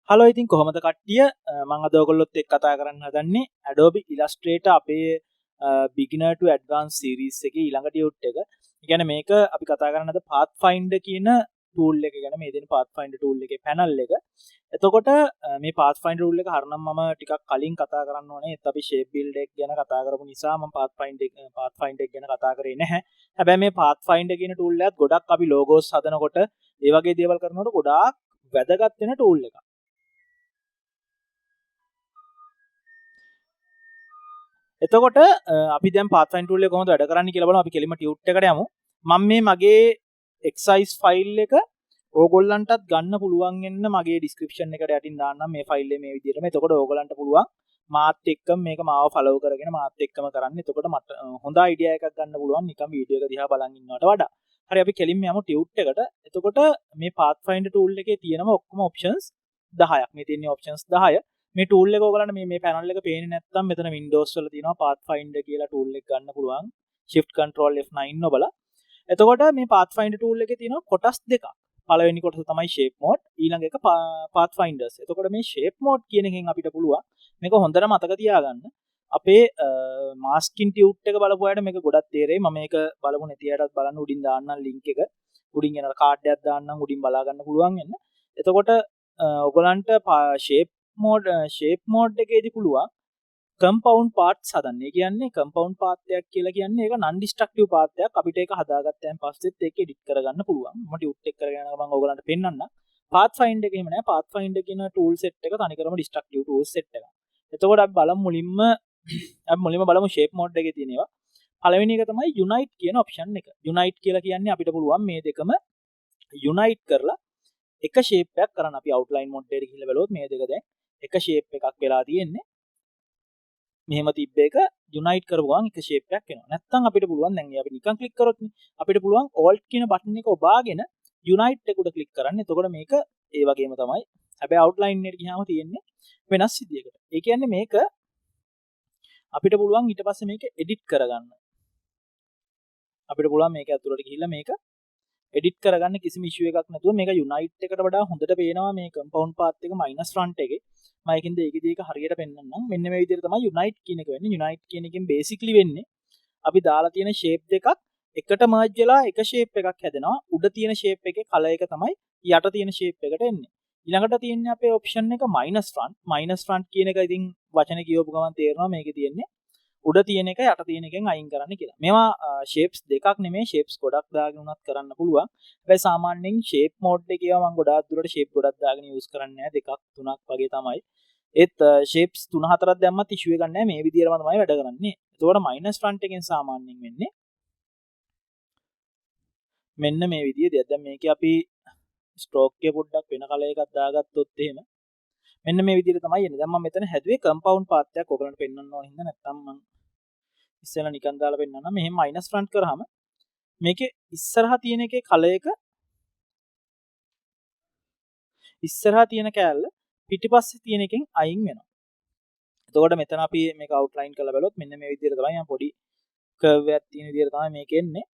Hello ඉතින් කොහොමද කට්ටිය මම අද ඔයගොල්ලොත් එක්ක කතා කරන්න හදන්නේ Adobe Illustrator අපේ beginner to advanced series එකේ ඊළඟ ටියුට් එක. ඒ කියන්නේ මේක අපි කතා කරන අද Pathfinder කියන tool එක ගැන මේ දෙන Pathfinder tool එකේ panel එක. එතකොට මේ Pathfinder tool එක හරනම් මම ටිකක් කලින් කතා කරන්න ඕනේ. ඒත් අපි shape build එක ගැන කතා කරපු නිසා මම Pathfinder එක ගැන කතා කරේ නැහැ. හැබැයි මේ Pathfinder කියන tool එකත් ගොඩක් අපි logos හදනකොට ඒ වගේ දේවල් කරනකොට ගොඩාක් වැදගත් වෙන tool එකක්. එතකොට අපි දැන් Pathfinder tool එක කොහොමද වැඩ කරන්නේ කියලා බලමු. අපි කෙලින්ම ටියුට් එකට යමු. මම මේ මගේ exercise file එක ඕගොල්ලන්ටත් ගන්න පුළුවන් වෙන්න මගේ description එකට යටින් දාන්නම් මේ file එක මේ විදිහටම. එතකොට ඕගොල්ලන්ට පුළුවන් මාත් එක්කම මේක මාව follow කරගෙන මාත් එක්කම කරන්න. එතකොට මට හොඳ idea එකක් ගන්න පුළුවන් නිකන් වීඩියෝ එක දිහා බලන් ඉන්නවට වඩා. හරි අපි කෙලින්ම යමු ටියුට් එකට. එතකොට මේ Pathfinder tool එකේ තියෙනවා ඔක්කොම options 10ක්. මේ තියෙන options 10. මේ tool එක ඔයගලන්ට මේ panel එක පේන්නේ නැත්නම් මෙතන Windows වල තියෙනවා Pathfinder කියලා tool එක ගන්න පුළුවන්. Shift Control F9 ඔබලා. එතකොට මේ Pathfinder tool එකේ තියෙනවා කොටස් දෙකක්. පළවෙනි කොටස තමයි shape mode, ඊළඟ එක Pathfinders. එතකොට මේ shape mode කියන එකෙන් අපිට පුළුවන් මේක හොඳට මතක තියාගන්න. අපේ masking tube එක බලපු අයට මේක ගොඩක් තේරෙයි. මම මේක බලමු නැති අයටත් බලන්න උඩින් දාන්නම් link එක. උඩින් යන කාඩ් එකක් දාන්නම් උඩින් බලා ගන්න පුළුවන් වෙන්න. එතකොට ඔයගලන්ට shape mode එකේදී පුළුවන් compound parts හදන්න. ඒ කියන්නේ compound path එකක් කියලා කියන්නේ ඒක non destructive path එකක්. අපිට ඒක හදාගත්තයන් පස්සෙත් ඒක edit කරගන්න පුළුවන්. මම ටියුට් එක කරගෙන යනවා මම ඔයගලන්ට පෙන්නන්නම්. Pathfinder එක එහෙම නෑ. Pathfinder කියන tool set එක තනිකරම destructive tool set එකක්. එතකොට අපි මුලින්ම බලමු shape mode එකේ තියෙන ඒවා. පළවෙනි එක තමයි unite කියන option එක. unite කියලා කියන්නේ අපිට පුළුවන් මේ දෙකම unite කරලා එක shape එකක් කරන්න. අපි outline mode එකට ගිහිල්ලා බලුවොත් මේ දෙක දැන් එක shape එකක් වෙලා තියෙන්නේ. මෙහෙම තිබ්බ එක unite කරපු ගමන් එක shape එකක් එනවා. නැත්නම් අපිට පුළුවන් දැන් අපි නිකන් click කරොත් අපිට පුළුවන් alt කියන button එක ඔබාගෙන unite එක උඩ click කරන්න. එතකොට මේක ඒ වගේම තමයි. හැබැයි outline එකට ගියාම තියෙන්නේ වෙනස් විදියකට. ඒ කියන්නේ මේක අපිට පුළුවන් ඊට පස්සේ මේක edit කරගන්න. අපිට පුළුවන් මේක ඇතුළට ගිහිල්ලා මේක edit කරගන්න කිසිම issue එකක් නැතුව මේක unite එකට වඩා හොඳට පේනවා මේ compound path එක minus front එකේ. මම ඒකින්ද ඒකදී ඒක හරියට පෙන්නන්නම්. මෙන්න මේ විදිහට තමයි unite කියන එක වෙන්නේ. unite කියන එකෙන් basically වෙන්නේ අපි දාලා තියෙන shape දෙකක් එකට merge වෙලා එක shape එකක් හැදෙනවා. උඩ තියෙන shape එකේ color එක තමයි යට තියෙන shape එකට එන්නේ. ඊළඟට තියෙන්නේ අපේ option එක minus front. minus front කියන එක ඉතින් වචනේ කියවපු ගමන් තේරෙනවා මේකේ තියෙන්නේ උඩ තියෙන එක යට තියෙන එකෙන් අයින් කරන්න කියලා. මේවා shapes දෙකක් නෙමෙයි shapes ගොඩක් දාගෙන උනත් කරන්න පුළුවන්. හැබැයි සාමාන්‍යයෙන් shape mode එකේ ඒවා මම ගොඩාක් දුරට shape ගොඩක් දාගෙන use කරන්නේ නැහැ. දෙකක් තුනක් වගේ තමයි. ඒත් shapes 3-4ක් දැම්මත් issue එකක් නැහැ. මේ විදිහටම තමයි වැඩ කරන්නේ. එතකොට minus front එකෙන් සාමාන්‍යයෙන් වෙන්නේ මෙන්න මේ විදිහේ. දැන් මේකේ අපි stroke එක පොඩ්ඩක් වෙන කලර් එකක් දාගත්තොත් එහෙම මෙන්න මේ විදිහට තමයි එන්නේ. දැන් මම මෙතන හැදුවේ compound path එකක් ඔයගලන්ට පෙන්වන්න ඕන හින්දා නැත්තම් මම ඉස්සෙල්ලා නිකන් දාලා පෙන්නන්නම්. මෙහෙම minus front කරාම මේකේ ඉස්සරහා තියෙන එකේ කලර් එක ඉස්සරහා තියෙන කෑල්ල පිටිපස්සේ තියෙන එකෙන් අයින් වෙනවා. එතකොට මෙතන අපි මේක outline කරලා බලුවොත් මෙන්න මේ විදිහට තමයි මම පොඩි curve එකක් තියෙන විදිහට තමයි මේක එන්නේ.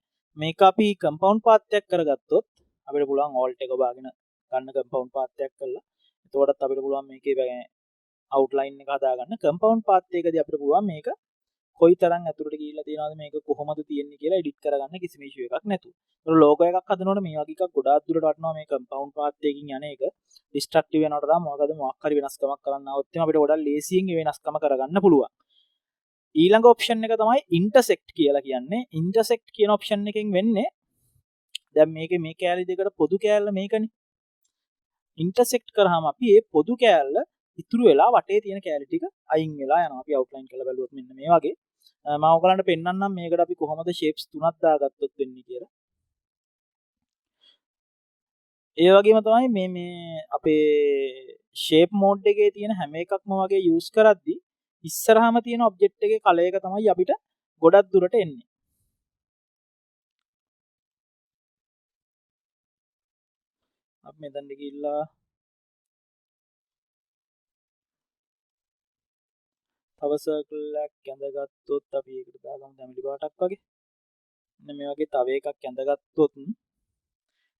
මේක අපි compound path එකක් කරගත්තොත් අපිට පුළුවන් alt එක ඔබාගෙන ගන්න compound path එකක් කරලා එතකොටත් අපිට පුළුවන් මේකේ outline එක හදාගන්න. compound path එකකදී අපිට පුළුවන් මේක කොයි තරම් ඇතුළට ගිහිල්ලා තියෙනවද මේක කොහොමද තියෙන්නේ කියලා edit කරගන්න කිසිම issue එකක් නැතුව. ඒක logo එකක් හදනකොට මේ වගේ එකක් ගොඩාක් දුරට වටනවා මේ compound path එකකින් යන එක. destructive වෙනවට වඩා මොකක් හරි වෙනස්කමක් කරන්න આવොත් එimhe අපිට ගොඩක් ලේසියෙන් ඒ වෙනස්කම කරගන්න පුළුවන්. ඊළඟ option එක තමයි intersect කියලා කියන්නේ. intersect කියන option එකෙන් වෙන්නේ දැන් මේකේ මේ කෑලි දෙකට පොදු කෑල්ල මේකනේ. intersect කරාම අපි මේ පොදු කෑල්ල ඉතුරු වෙලා වටේ තියෙන කෑලි ටික අයින් වෙලා යනවා. අපි outline කරලා බලුවොත් මෙන්න මේ වගේ. මම ඔයගලන්ට පෙන්නන්නම් මේකට අපි කොහොමද shapes තුනක් දාගත්තොත් වෙන්නේ කියලා. ඒ වගේම තමයි මේ අපේ shape mode එකේ තියෙන හැම එකක්ම වගේ use කරද්දී ඉස්සරහම තියෙන object එකේ color එක තමයි අපිට ගොඩක් දුරට එන්නේ. අපි මෙතනට ගිහිල්ලා තව circle එකක් ඇඳගත්තොත් අපි ඒකට දාගමු දැමිලි පාටක් වගේ. මෙන්න මේ වගේ තව එකක් ඇඳගත්තොත්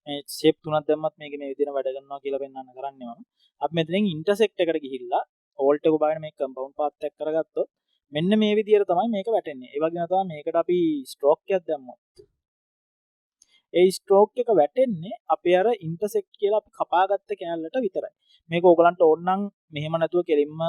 මේ ෂේප් තුනක් දැම්මත් මේක මේ විදිහට වැඩ කරනවා කියලා පෙන්වන්න කරන්නේ මම. අපි මෙතනින් ඉන්ටර්සෙක්ට් එකට ගිහිල්ලා ඕල්ට් එක බලන මේ කම්පවුන්ඩ් පාත් එකක් කරගත්තොත් මෙන්න මේ විදිහට තමයි මේක වැටෙන්නේ. ඒ වගේම තමයි මේකට අපි ස්ට්‍රෝක් එකක් දැම්මොත් ඒ ස්ට්‍රෝක් එක වැටෙන්නේ අපේ අර ඉන්ටර්සෙක්ට් කියලා අපි කපාගත්ත කෑල්ලට විතරයි. මේක ඕගලන්ට ඕන නම් මෙහෙම නැතුව කෙලින්ම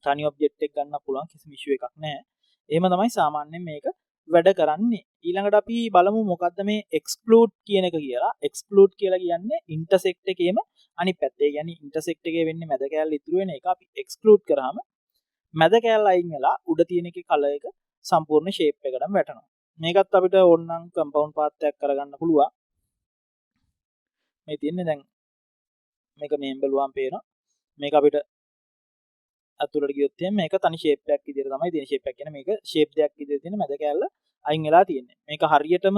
තනි ඔබ්ජෙක්ට් එක ගන්න පුළුවන්, කිසිම ඉෂුව එකක් නැහැ. එහෙම තමයි සාමාන්‍යයෙන් මේක වැඩ කරන්නේ. ඊළඟට අපි බලමු මොකද්ද මේ එක්ස්ක්ලූඩ් කියන එක කියලා. එක්ස්ක්ලූඩ් කියලා කියන්නේ ඉන්ටර්සෙක්ට් එකේම අනිත් පැත්ත. ඒ කියන්නේ ඉන්ටර්සෙක්ට් එකේ වෙන්නේ මැද කෑල්ල ඉතුරු වෙන එක අපි එක්ස්ක්ලූඩ් කරාම මැද කෑල්ල අයින් වෙලා උඩ තියෙන එකේ කලර් එක සම්පූර්ණ ෂේප් එකටම වැටෙනවා. මේකත් අපිට ඕනනම් කම්පවුන්ඩ් පාත් එකක් කරගන්න පුළුවන්. මේ තියෙන්නේ දැන් මේක මෙහෙම බලුවාම පේනවා. මේක අපිට අතුලට ගියොත් එහෙනම් මේක තනි ෂේප් එකක් විදිහට තමයි තියෙන. ෂේප් එකක් කියන්නේ මේක ෂේප් දෙකක් විදිහට තියෙන මැද කෑල්ල අයින් වෙලා තියෙන්නේ. මේක හරියටම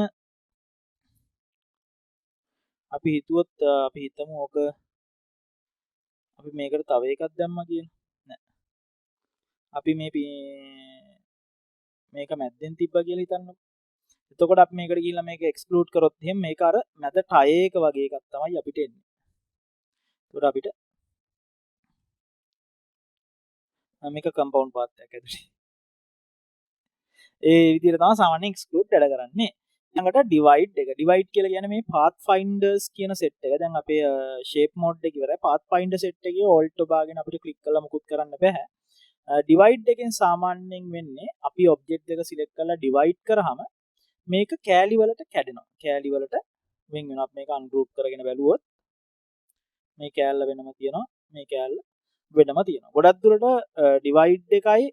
අපි හිතුවොත් අපි හිතමු ඕක අපි මේකට තව එකක් දැම්මා කියලා. නෑ. අපි මේක මැද්දෙන් තිබ්බා කියලා හිතන්නකො. එතකොට අපි මේකට ගිහිල්ලා මේක එක්ස්ක්ලූඩ් කරොත් එහෙනම් මේක අර මැද ටය එක වගේ එකක් තමයි අපිට එන්නේ. ඒකට අපිට මේක කම්පවුන්ඩ් පාත් එකක් ඇතුලේ. ඒ විදිහට තමයි සාමාන්‍යයෙන් එක්ස්ක්ලූඩ් වැඩ කරන්නේ. ඊළඟට ඩිවයිඩ් එක. ඩිවයිඩ් කියලා කියන්නේ මේ පාත් ෆයින්ඩර්ස් කියන සෙට් එක. දැන් අපේ ෂේප් මෝඩ් එක ඉවරයි. පාත් ෆයින්ඩර් සෙට් එකේ ඕල්ට් ඔබාගෙන අපිට ක්ලික් කරලා මුකුත් කරන්න බෑ. ඩිවයිඩ් එකෙන් සාමාන්‍යයෙන් වෙන්නේ අපි ඔබ්ජෙක්ට් එක සිලෙක්ට් කරලා ඩිවයිඩ් කරාම මේක කෑලි වලට කැඩෙනවා. කෑලි වලට වෙන් වෙනවා. අපි මේක අන්ගෲප් කරගෙන බැලුවොත් මේ කෑල්ල වෙනම තියෙනවා. මේ කෑල්ල වෙනම තියෙනවා. ගොඩක් දුරට ඩිවයිඩ් එකයි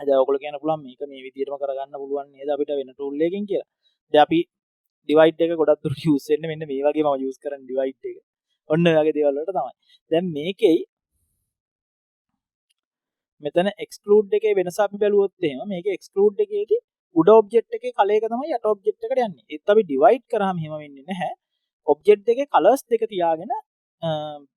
දැන් ඔයගොල්ලෝ කියන්න පුළුවන් මේක මේ විදිහටම කරගන්න පුළුවන් නේද අපිට වෙන ටූල් එකකින් කියලා. දැන් අපි ඩිවයිඩ් එක ගොඩක් දුරට යූස් වෙන්නේ මෙන්න මේ වගේ මම යූස් කරන්නේ ඩිවයිඩ් එක. ඔන්න ඔය වගේ දේවල් වලට තමයි. දැන් මේකෙයි මෙතන එක්ස්ක්ලූඩ් එකේ වෙනස අපි බැලුවොත් එහෙම මේක එක්ස්ක්ලූඩ් එකේදී උඩ ඔබ්ජෙක්ට් එකේ කලර් එක තමයි යට ඔබ්ජෙක්ට් එකට යන්නේ. ඒත් අපි ඩිවයිඩ් කරාම එහෙම වෙන්නේ නැහැ. ඔබ්ජෙක්ට් එකේ කලර්ස් දෙක තියාගෙන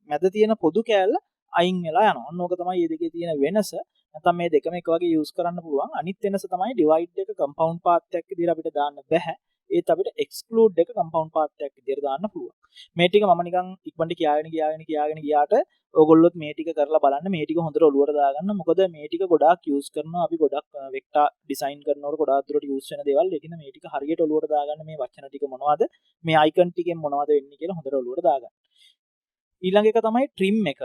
මැද තියෙන පොදු කෑල්ල අයින් වෙලා යනවා. ඔන්න ඕක තමයි මේ දෙකේ තියෙන වෙනස. නැත්නම් මේ දෙකම එක වගේ යූස් කරන්න පුළුවන්. අනිත් වෙනස තමයි ඩිවයිඩ් එක කම්පවුන්ඩ් පාත් එකක් විදිහට අපිට දාන්න බෑ. ඒත් අපිට එක්ස්ක්ලූඩ් එක කම්පවුන්ඩ් පාත් එකක් විදිහට දාන්න පුළුවන්. මේ ටික මම නිකන් ඉක්මනට කියාගෙන ගියාට ඕගොල්ලොත් මේ ටික කරලා බලන්න. මේ ටික හොඳට ඔලුවට දාගන්න. මොකද මේ ටික ගොඩාක් යූස් කරනවා. අපි ගොඩක් වෙක්ටර් ඩිසයින් කරනකොට ගොඩාක් දුරට යූස් වෙන දේවල්. ඒකින මේ ටික හරියට ඔලුවට දාගන්න. මේ වචන ටික මොනවද? මේ අයිකන් ටිකෙන් මොනවද වෙන්නේ කියලා හොඳට ඔලුවට දාගන්න. ඊළඟ එක තමයි ට්‍රිම් එක.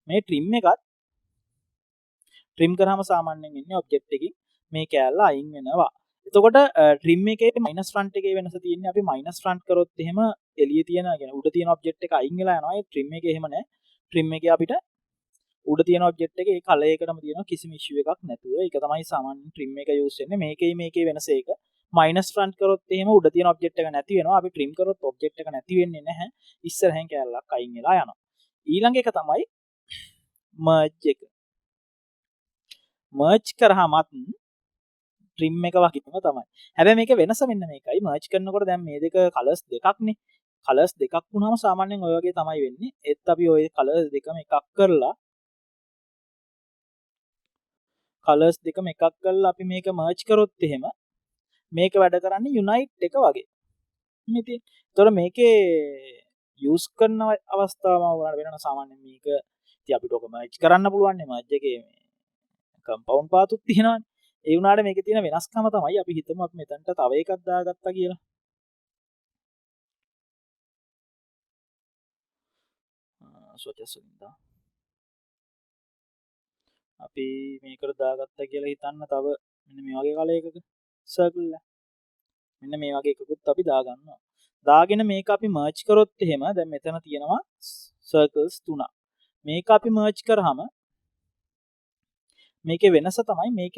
මේ ට්‍රිම් එකත් ට්‍රිම් කරාම සාමාන්‍යයෙන් ඉන්නේ ඔබ්ජෙක්ට් එකකින් මේ කෑල්ල අයින් වෙනවා. එතකොට ට්‍රිම් එකේ මයිනස් ෆ්‍රන්ට් එකේ වෙනස තියෙන්නේ අපි මයිනස් ෆ්‍රන්ට් කරොත් එහෙම එළිය තියෙන يعني උඩ තියෙන ඔබ්ජෙක්ට් එක අයින් වෙලා යනවා. ඒ ට්‍රිම් එකේ එහෙම නැහැ. ට්‍රිම් එකේ අපිට උඩ තියෙන ඔබ්ජෙක්ට් එකේ ඒ කලර් එකටම තියෙනවා කිසිම ඉෂුව එකක් නැතුව. ඒක තමයි සාමාන්‍යයෙන් ට්‍රිම් එක යූස් වෙන්නේ. මේකේ වෙනස ඒක. මයිනස් ෆ්‍රන්ට් කරොත් එහෙම උඩ තියෙන ඔබ්ජෙක්ට් එක නැති වෙනවා. අපි ට්‍රිම් කරොත් ඔබ්ජෙක්ට් එක නැති වෙන්නේ නැහැ. ඉස්සරහින් කෑල්ලක් අයින් වෙලා යනවා. ඊළඟ එක තමයි මර්ජ් එක. මර්ජ් කරාමත් ට්‍රිම් එක වගේම තමයි. හැබැයි මේක වෙනස මෙන්න මේකයි. මර්ජ් කරනකොට දැන් මේ දෙක කලර්ස් දෙකක්නේ. කලර්ස් දෙකක් වුණාම සාමාන්‍යයෙන් ඔය වගේ තමයි වෙන්නේ. ඒත් අපි ඔය කලර්ස් දෙකම එකක් කරලා අපි මේක මර්ජ් කරොත් එහෙම මේක වැඩ කරන්නේ යුනයිට් එක වගේ. ඉතින් ඒතකොට මේකේ යූස් කරන අවස්ථාවම උගලට වෙනවා සාමාන්‍යයෙන් මේක ඉතින් අපිට ඔක මර්ජ් කරන්න පුළුවන් නේ. මර්ජ් එකේ මේ කම්පවුන්ඩ් පාතුත් තියෙනවානේ. ඒ වුණාට මේකේ තියෙන වෙනස්කම තමයි අපි හිතමු අපි මෙතනට තව එකක් දාගත්තා කියලා. සොචස්සින්දා අපි මේකට දාගත්තා කියලා හිතන්න තව මෙන්න මේ වගේ කලයකක සර්කල් එක. මෙන්න මේ වගේ එකකුත් අපි දාගන්නවා. දාගෙන මේක අපි මර්ජ් කරොත් එහෙම දැන් මෙතන තියෙනවා සර්කල්ස් 3ක්. මේක අපි මර්ජ් කරාම මේකේ වෙනස තමයි මේක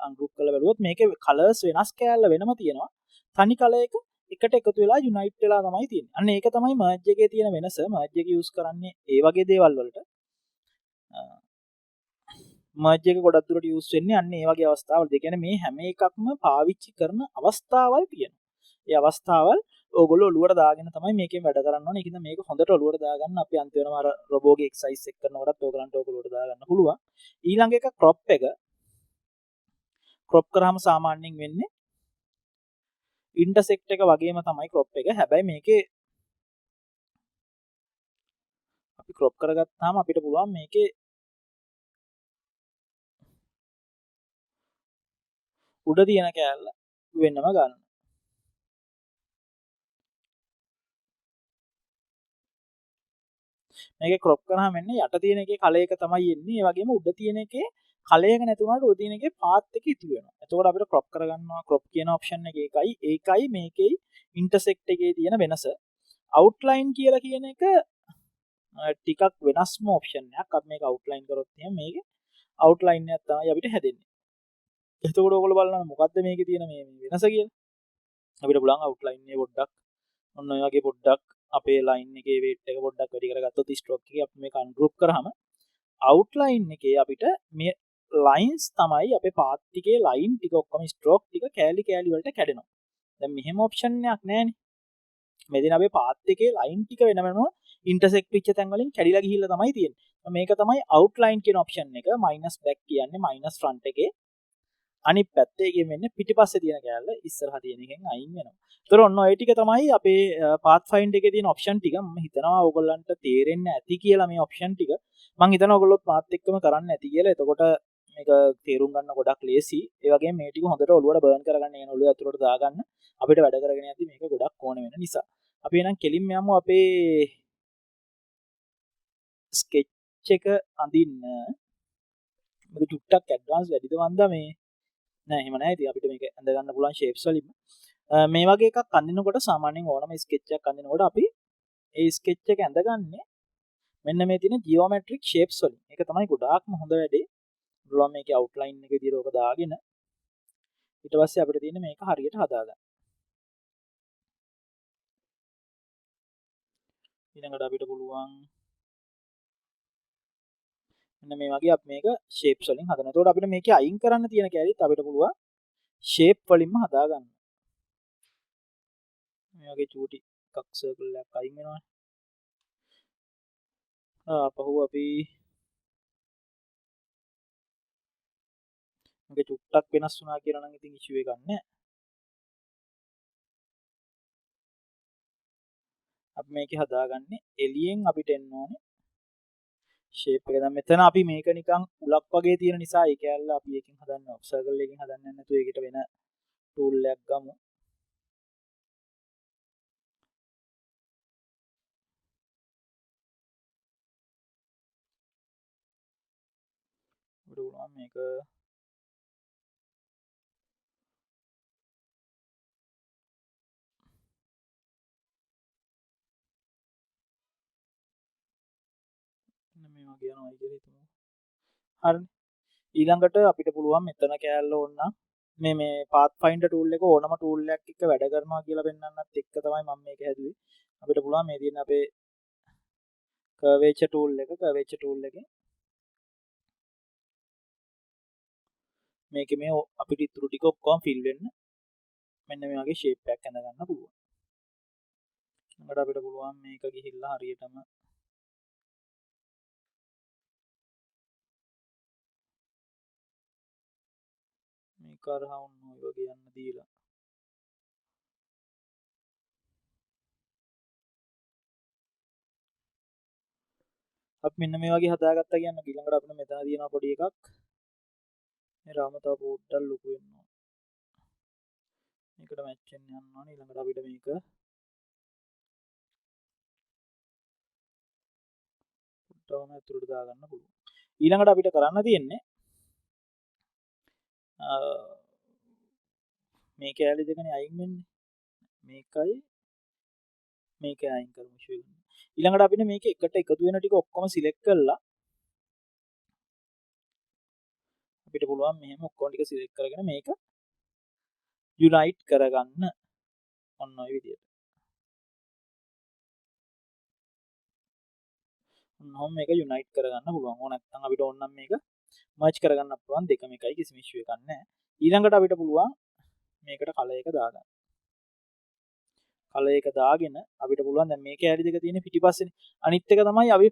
අන්ගෲප් කරලා බලුවොත් මේකේ කලර්ස් වෙනස් කෑල්ල වෙනම තියෙනවා. තනි කලර් එක එකට එකතු වෙලා යුනයිට් වෙලා තමයි තියෙන්නේ. අන්න ඒක තමයි මර්ජ් එකේ තියෙන වෙනස. මර්ජ් එක යූස් කරන්නේ ඒ වගේ දේවල් වලට. මර්ජ් එක ගොඩක් දුරට යූස් වෙන්නේ අන්න ඒ වගේ අවස්ථාවලදී. ඒ කියන්නේ මේ හැම එකක්ම පාවිච්චි කරන අවස්ථාවල් තියෙනවා. ඒ අවස්ථාවල් ඕගොල්ලෝ ඔලුවට දාගෙන තමයි මේකෙන් වැඩ කරන්න ඕනේ. ඒකින්ද මේක හොඳට ඔලුවට දාගන්න අපි අන්තිමටම අර රොබෝගේ එක්සර්සයිස් එක කරනකොටත් ඕගලන්ට ඕක ඔලුවට දාගන්න පුළුවන්. ඊළඟ එක ක්‍රොප් එක. ක්‍රොප් කරාම සාමාන්‍යයෙන් වෙන්නේ ඉන්ටර්සෙක්ට් එක වගේම තමයි ක්‍රොප් එක. හැබැයි මේකේ අපි ක්‍රොප් කරගත්තාම අපිට පුළුවන් මේකේ උඩ තියෙන කෑල්ල වෙන්නම ගන්න. මේක ක්‍රොප් කරාම එන්නේ යට තියෙන එකේ කලයක තමයි එන්නේ. ඒ වගේම උඩ තියෙන එකේ කලයක නැති වුණාට උඩ තියෙන එකේ පාත් එක ඉතුරු වෙනවා. එතකොට අපිට ක්‍රොප් කරගන්නවා. ක්‍රොප් කියන ඔප්ෂන් එක ඒකයි මේකේ ඉන්ටර්සෙක්ට් එකේ තියෙන වෙනස. අවුට්ලයින් කියලා කියන එක ටිකක් වෙනස්ම ඔප්ෂන් එකක්. අපි මේක අවුට්ලයින් කරොත් එහෙනම් මේකේ අවුට්ලයින් එකක් තමයි අපිට හැදෙන්නේ. එතකොට ඔයගොල්ලෝ බලන්න මොකද්ද මේකේ තියෙන මේ වෙනස කියලා. අපිට පුළුවන් අවුට්ලයින් එක පොඩ්ඩක් ඔන්න ඔය වගේ පොඩ්ඩක් අපේ ලයින් එකේ weight එක පොඩ්ඩක් වැඩි කරගත්තොත් ස්ට්‍රෝක් එකේ අපි මේක අන්ගෲප් කරාම අවුට්ලයින් එකේ අපිට මේ ලයින්ස් තමයි අපේ පාත් ටිකේ ලයින් ටික ඔක්කොම ස්ට්‍රෝක් ටික කෑලි කෑලි වලට කැඩෙනවා. දැන් මෙහෙම ඔප්ෂන් එකක් නැහැනේ. මෙදින අපේ පාත් එකේ ලයින් ටික වෙනම ඉන්ටර්සෙක්ට් වෙච්ච තැන් වලින් කැඩිලා ගිහිල්ලා තමයි තියෙන්නේ. මේක තමයි අවුට්ලයින් කියන ඔප්ෂන් එක. මයිනස් බෑක් කියන්නේ මයිනස් ෆ්‍රන්ට් එකේ අනිත් පැත්තේ එකෙන් වෙන්නේ පිටිපස්සේ තියෙන කෑල්ල ඉස්සරහා තියෙන එකෙන් අයින් වෙනවා. ඒතර ඔන්න ඔය ටික තමයි අපේ Pathfinder එකේ තියෙන ඔප්ෂන් ටික. මම හිතනවා ඕගොල්ලන්ට තේරෙන්න ඇති කියලා මේ ඔප්ෂන් ටික. මම හිතනවා ඕගොල්ලොත් මාත් එක්කම කරන්න ඇති කියලා. එතකොට මේක තේරුම් ගන්න ගොඩක් ලේසි. ඒ වගේම මේ ටික හොඳට ඔලුවට බර්න් කරගන්න යන ඔලුව ඇතුළට දාගන්න අපිට වැඩ කරගෙන යද්දි මේක ගොඩක් ඕන වෙන නිසා. අපි එහෙනම් කෙලින්ම යමු අපේ ස්කෙච් එක අඳින්න. මේක චුට්ටක් ඇඩ්වාන්ස් වැඩිද වන්දා මේ නෑ එහෙම නෑ. ඉතින් අපිට මේක ඇඳ ගන්න පුළුවන් ෂේප්ස් වලින් මේ වගේ එකක් අඳිනකොට සාමාන්‍යයෙන් ඕනම ස්කෙච් එකක් අඳිනකොට අපි ඒ ස්කෙච් එක ඇඳගන්නේ මෙන්න මේ තියෙන ජියෝමෙට්‍රික් ෂේප්ස් වලින්. ඒක තමයි ගොඩාක්ම හොඳ වැඩේ. පුළුවන් මේකේ අවුට්ලයින් එක විදිහට ඕක දාගෙන ඊට පස්සේ අපිට තියෙන්නේ මේක හරියට හදාගන්න. ඊළඟට අපිට පුළුවන් මෙන්න මේ වගේ අපි මේක ෂේප්ස් වලින් හදනවා. එතකොට අපිට මේකේ අයින් කරන්න තියෙන කැලිත් අපිට පුළුවන් ෂේප් වලින්ම හදාගන්න. මේ වගේ චූටි එකක් සර්කල් එකක් අයින් වෙනවනේ. ආපහු අපි මේක චුට්ටක් වෙනස් වුණා කියලා නම් ඉතින් ඉෂුව එකක් නැහැ. අපි මේක හදාගන්නේ එළියෙන් අපිට එන්න ඕනේ ෂේප් එක. දැන් මෙතන අපි මේක නිකන් උලක් වගේ තියෙන නිසා ඒ කැල්ල අපි එකකින් හදන්න ඔෆ් සර්කල් එකකින් හදන්න නැතුව ඒකට වෙන ටූල් එකක් ගමු. උඩුණා මේක මේ වගේ යනවා කියලා හිතමු. හරි. ඊළඟට අපිට පුළුවන් මෙතන කෑල්ල ඕන මේ Pathfinder tool එක ඕනම tool එකක් එක්ක වැඩ කරනවා කියලා පෙන්වන්නත් එක්ක තමයි මම මේක හැදුවේ. අපිට පුළුවන් මේ තියෙන අපේ curvature tool එකෙන් මේක මේ අපිට ඉතුරු ටික ඔක්කොම fill වෙන්න මෙන්න මේ වගේ shape එකක් ඇඳ ගන්න පුළුවන්. ඊළඟට අපිට පුළුවන් මේක ගිහිල්ලා හරියටම මේ කරහා වුණ ඔය වගේ යන්න දීලා අපි මෙන්න මේ වගේ හදාගත්තා කියන්න. ඊළඟට අපිට මෙතන තියෙනවා පොඩි එකක්. මේ රාම තව පොඩ්ඩක් ලොකු වෙනවා. මේකට මැච් වෙන්න යන්න ඕනේ. ඊළඟට අපිට මේක පොඩ්ඩක්ම ඇතුළට දාගන්න පුළුවන්. ඊළඟට අපිට කරන්න තියෙන්නේ මේ කෑලි දෙකනේ අයින් වෙන්නේ. මේකයි මේක අයින් කරමු ෂුවර්. ඊළඟට අපිට මේක එකට එකතු වෙන ටික ඔක්කොම සිලෙක්ට් කරලා අපිට පුළුවන් මෙහෙම ඔක්කොම ටික සිලෙක්ට් කරගෙන මේක යුනයිට් කරගන්න. ඔන්න ඔය විදිහට. ඔන්නෝම මේක යුනයිට් කරගන්න පුළුවන්. ඕන නැත්නම් අපිට ඕන නම් මේක මර්ජ් කරගන්න පුළුවන්. දෙකම එකයි කිසිම ඉෂුව එකක් නැහැ. ඊළඟට අපිට පුළුවන් මේකට කලර් එක දාගන්න. කලර් එක දාගෙන අපිට පුළුවන් දැන් මේ කැලි දෙක තියෙන පිටිපස්සේනේ. අනිත් එක තමයි අපි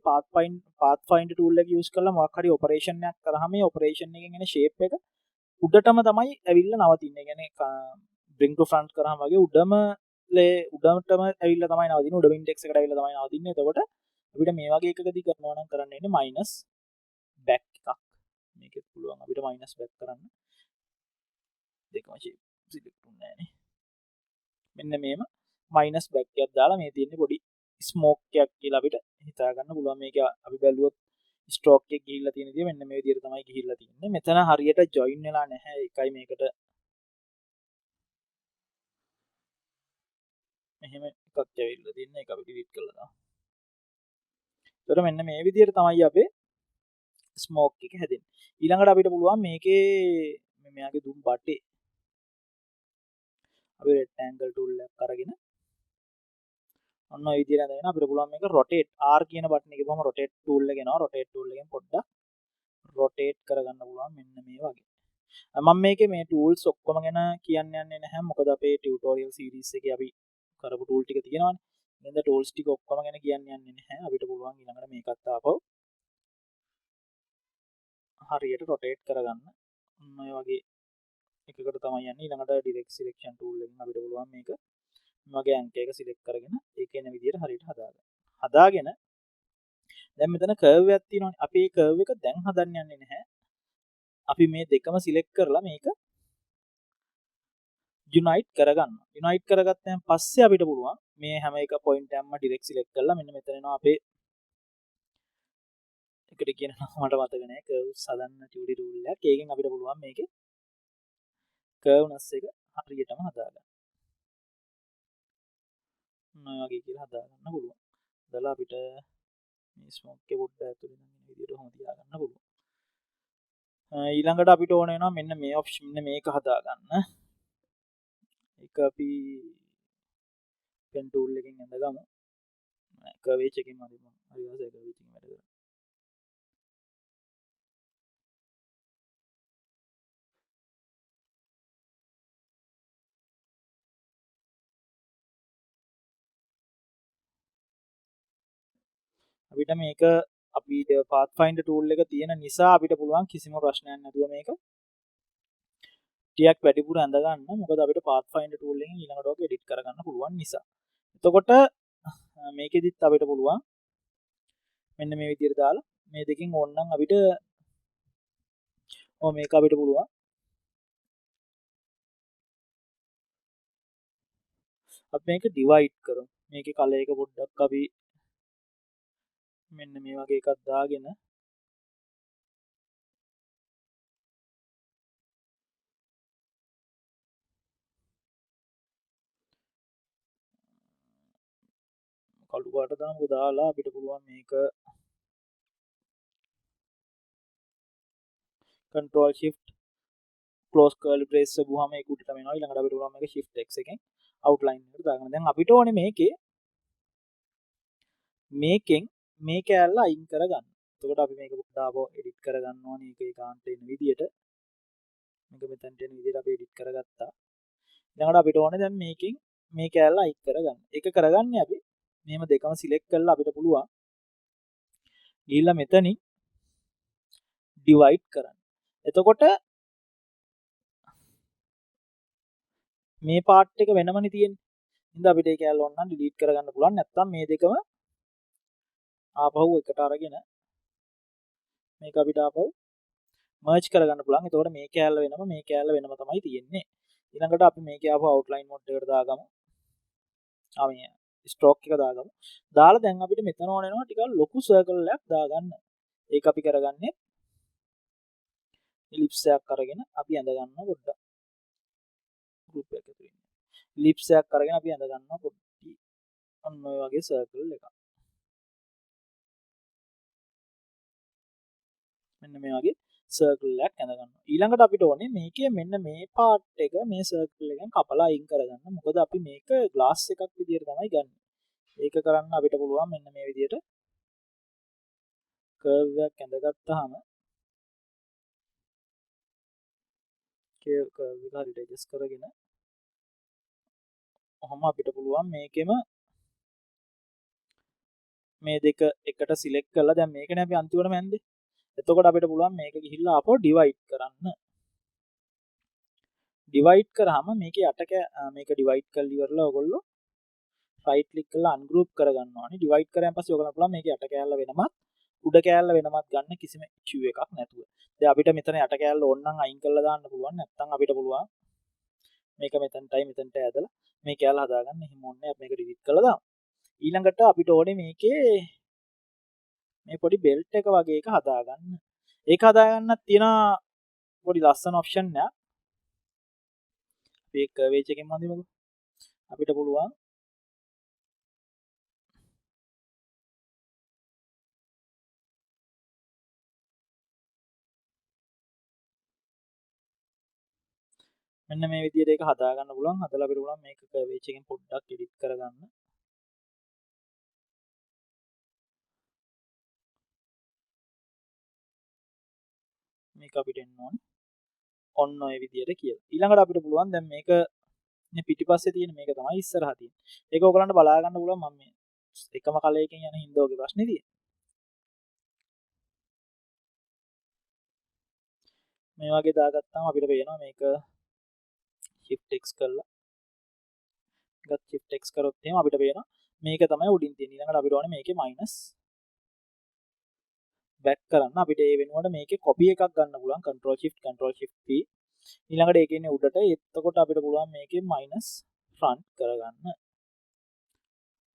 Pathfinder tool එක use කරලා මොකක් හරි ඔපරේෂන් එකක් කරාම මේ ඔපරේෂන් එකෙන් එන shape එක උඩටම තමයි ඇවිල්ලා නවතින්නේ. يعني bring to front කරාම වගේ උඩටම ඇවිල්ලා තමයි නවතින්නේ. උඩ ඉන්ඩෙක්ස් එකට ඇවිල්ලා තමයි නවතින්නේ. එතකොට අපිට මේ වගේ එකකදී කරනවා නම් කරන්න ඉන්නේ minus back එකක්. මේකෙත් පුළුවන් අපිට minus back කරන්න. දෙකම සිලෙක්ට් වුණේ නැහැ නේ. මෙන්න මේම minus back එකක් දාලා මේ තියෙන්නේ පොඩි smoke එකක් කියලා අපිට හිතා ගන්න පුළුවන්. මේක අපි බැලුවොත් stroke එක ගිහිල්ලා තියෙන විදිය මෙන්න මේ විදියට තමයි ගිහිල්ලා තියෙන්නේ. මෙතන හරියට join වෙලා නැහැ. ඒකයි මේකට මෙහෙම එකක් ඇවිල්ලා තියෙන්නේ. ඒක අපි delete කරලා දාමු. එතකොට මෙන්න මේ විදියට තමයි අපේ ස්මෝක් එක හැදෙන්නේ. ඊළඟට අපිට පුළුවන් මේකේ මෙයාගේ දුම් බටේ අපි rectangle tool එකක් අරගෙන ඔන්න ඔය විදියට ඇඳගෙන අපිට පුළුවන් මේක rotate R කියන බටන් එකේ ගිහම rotate tool එක එනවා. rotate tool එකෙන් පොඩ්ඩක් rotate කරගන්න පුළුවන් මෙන්න මේ වගේ. මම මේකේ මේ tools ඔක්කොම ගැන කියන්න යන්නේ නැහැ. මොකද අපේ tutorial series එකේ අපි කරපු tool ටික තියෙනවානේ. එහෙනම් tools ටික ඔක්කොම ගැන කියන්න යන්නේ නැහැ. අපිට පුළුවන් ඊළඟට මේකත් ආපහු හරියට rotate කරගන්න. ඔන්න ඔය වගේ එකකට තමයි යන්නේ. ඊළඟට direct selection tool එකෙන් අපිට පුළුවන් මේක මගේ අංක එක select කරගෙන ඒක එන විදිහට හරියට හදාගන්න. හදාගෙන දැන් මෙතන curve එකක් තියෙනවානේ. අපි මේ curve එක දැන් හදන්න යන්නේ නැහැ. අපි මේ දෙකම select කරලා මේක unite කරගන්න. unite කරගත්තන් පස්සේ අපිට පුළුවන් මේ හැම එක point එකක්ම direct select කරලා මෙන්න මෙතන එනවා අපේ එකට කියන නම මට මතක නැහැ. curves හදන්න 2D tool එකක්. ඒකෙන් අපිට පුළුවන් මේකේ curveness එක හරියටම හදාගන්න. ඔය වගේ කියලා හදාගන්න පුළුවන්. හදලා අපිට මේ ස්මෝක් එක පොඩ්ඩක් ඇතුලේ නම් ඉන්න විදියට කොහොමද තියාගන්න පුළුවන්. ඊළඟට අපිට ඕන වෙනවා මෙන්න මේ ඔප්ෂන් මෙන්න මේක හදාගන්න. ඒක අපි pen tool එකෙන් ඇඳගමු. curvature එකෙන් මම හරි ආසයි curvature එකෙන් වැඩ කරා. අපිට මේක අපි pathfinder tool එක තියෙන නිසා අපිට පුළුවන් කිසිම ප්‍රශ්නයක් නැතුව මේක ටිකක් වැඩිපුර ඇඳ ගන්න. මොකද අපිට pathfinder tool එකෙන් ඊළඟට ඔක edit කරගන්න පුළුවන් නිසා. එතකොට මේකෙදිත් අපිට පුළුවන් මෙන්න මේ විදිහට දාලා මේ දෙකෙන් ඕනනම් අපිට මේක අපිට පුළුවන් අපි මේක divide කරමු. මේකේ color එක පොඩ්ඩක් අපි මෙන්න මේ වගේ එකක් දාගෙන කළු පාට දාමුකෝ. දාලා අපිට පුළුවන් මේක control shift close curly brace ගුවාම ඒක උඩටම එනවා. ඊළඟට අපිට පුළුවන් මේක shift x එකෙන් outline එකට දාගන්න. දැන් අපිට ඕනේ මේකේ මේකෙන් මේ කෑල්ල අයින් කරගන්න. එතකොට අපි මේක පොඩ්ඩක් edit කරගන්න ඕනේ. ඒක ඒකාන්ත එන විදියට මේක මෙතනට එන විදියට අපි edit කරගත්තා. ඊළඟට අපිට ඕනේ දැන් මේකෙන් මේ කෑල්ල අයින් කරගන්න. ඒක කරගන්නේ අපි මේම දෙකම select කරලා අපිට පුළුවන් ගිහිල්ලා මෙතනින් divide කරන්න. එතකොට මේ part එක වෙනමනේ තියෙන්නේ. ඉතින් අපිට ඒ කෑල්ල ඕන නම් delete කරගන්න පුළුවන්. නැත්නම් මේ දෙකම ආපහු එකට අරගෙන මේක අපිට ආපහු merge කරගන්න පුළුවන්. එතකොට මේ කෑල්ල වෙනම මේ කෑල්ල වෙනම තමයි තියෙන්නේ. ඊළඟට අපි මේකේ ආපහු outline mode එකට දාගමු. මේ stroke එක දාගමු. දාලා දැන් අපිට මෙතන ඕන වෙනවා ටිකක් ලොකු circle එකක් දාගන්න. ඒක අපි කරගන්නේ ellipse එකක් අරගෙන අපි ඇඳ ගන්නවා පොඩ්ඩක්. group එක ඇතුලේ. ellipse එකක් අරගෙන අපි ඇඳ ගන්නවා පොඩ්ඩි. ඔන්න ඔය වගේ circle එකක්. මෙන්න මේ වගේ circle එකක් ඇඳ ගන්නවා. ඊළඟට අපිට ඕනේ මේකේ මෙන්න මේ part එක මේ circle එකෙන් කපලා අයින් කරගන්න. මොකද අපි මේක glass එකක් විදියට තමයි ගන්න. ඒක කරන්න අපිට පුළුවන් මෙන්න මේ විදියට curve එකක් ඇඳගත්තාම curve එක හරියට adjust කරගෙන ඔහොම අපිට පුළුවන් මේකෙම මේ දෙක එකට select කරලා දැන් මේකනේ අපි අන්තිමටම ඇන්දේ. එතකොට අපිට පුළුවන් මේක ගිහිල්ලා ආපහු divide කරන්න. ඩිවයිඩ් කරාම මේකේ යට මේක ඩිවයිඩ් කරලා ඉවරලා ඔයගොල්ලෝ රයිට් ක්ලික් කරලා අන්ගෲප් කරගන්න ඕනේ. ඩිවයිඩ් කරාන් පස්සේ ඔයගොල්ලෝ පුළුවන් මේකේ යට කෑල්ල වෙනමත් උඩ කෑල්ල වෙනමත් ගන්න කිසිම ඉෂුව එකක් නැතුව. දැන් අපිට මෙතන යට කෑල්ල ඕන නම් අයින් කරලා දාන්න පුළුවන්. නැත්නම් අපිට පුළුවන් මේක මෙතනටයි මෙතනට ඇදලා මේ කෑල්ල හදාගන්න. එහෙම ඕනේ අපි මේක ඩිලීට් කරලා දාමු. ඊළඟට අපිට ඕනේ මේකේ මේ පොඩි බෙල්ට් එක වගේ එක හදාගන්න. ඒක හදාගන්නත් තියෙන පොඩි ලස්සන ඔප්ෂන් එකක්. අපි කර්වේජ් එකෙන් හඳිමුකෝ. අපිට පුළුවන් මෙන්න මේ විදිහට ඒක හදාගන්න පුළුවන්. හදලා අපිට පුළුවන් මේක කර්වේජ් එකෙන් පොඩ්ඩක් එඩිට් කරගන්න. මේක අපිට එන්න ඕනේ. ඔන්න ඔය විදිහට කියලා. ඊළඟට අපිට පුළුවන් දැන් මේක මේ පිටිපස්සේ තියෙන මේක තමයි ඉස්සරහා තියෙන්නේ. ඒක ඔයගලන්ට බලා ගන්න පුළුවන් මම මේ එකම කලයකින් යන හින්දාගේ ප්‍රශ්නේ තියෙන්නේ. මේ වගේ දාගත්තාම අපිට පේනවා මේක shift x කරලා ගත් shift x කරොත් එහෙම අපිට පේනවා මේක තමයි උඩින් තියෙන්නේ. ඊළඟට අපිට ඕනේ මේකේ minus back කරන්න. අපිට ඒ වෙනුවට මේකේ copy එකක් ගන්න පුළුවන් control shift p. ඊළඟට ඒක ඉන්නේ උඩට. එතකොට අපිට පුළුවන් මේකේ minus front කරගන්න.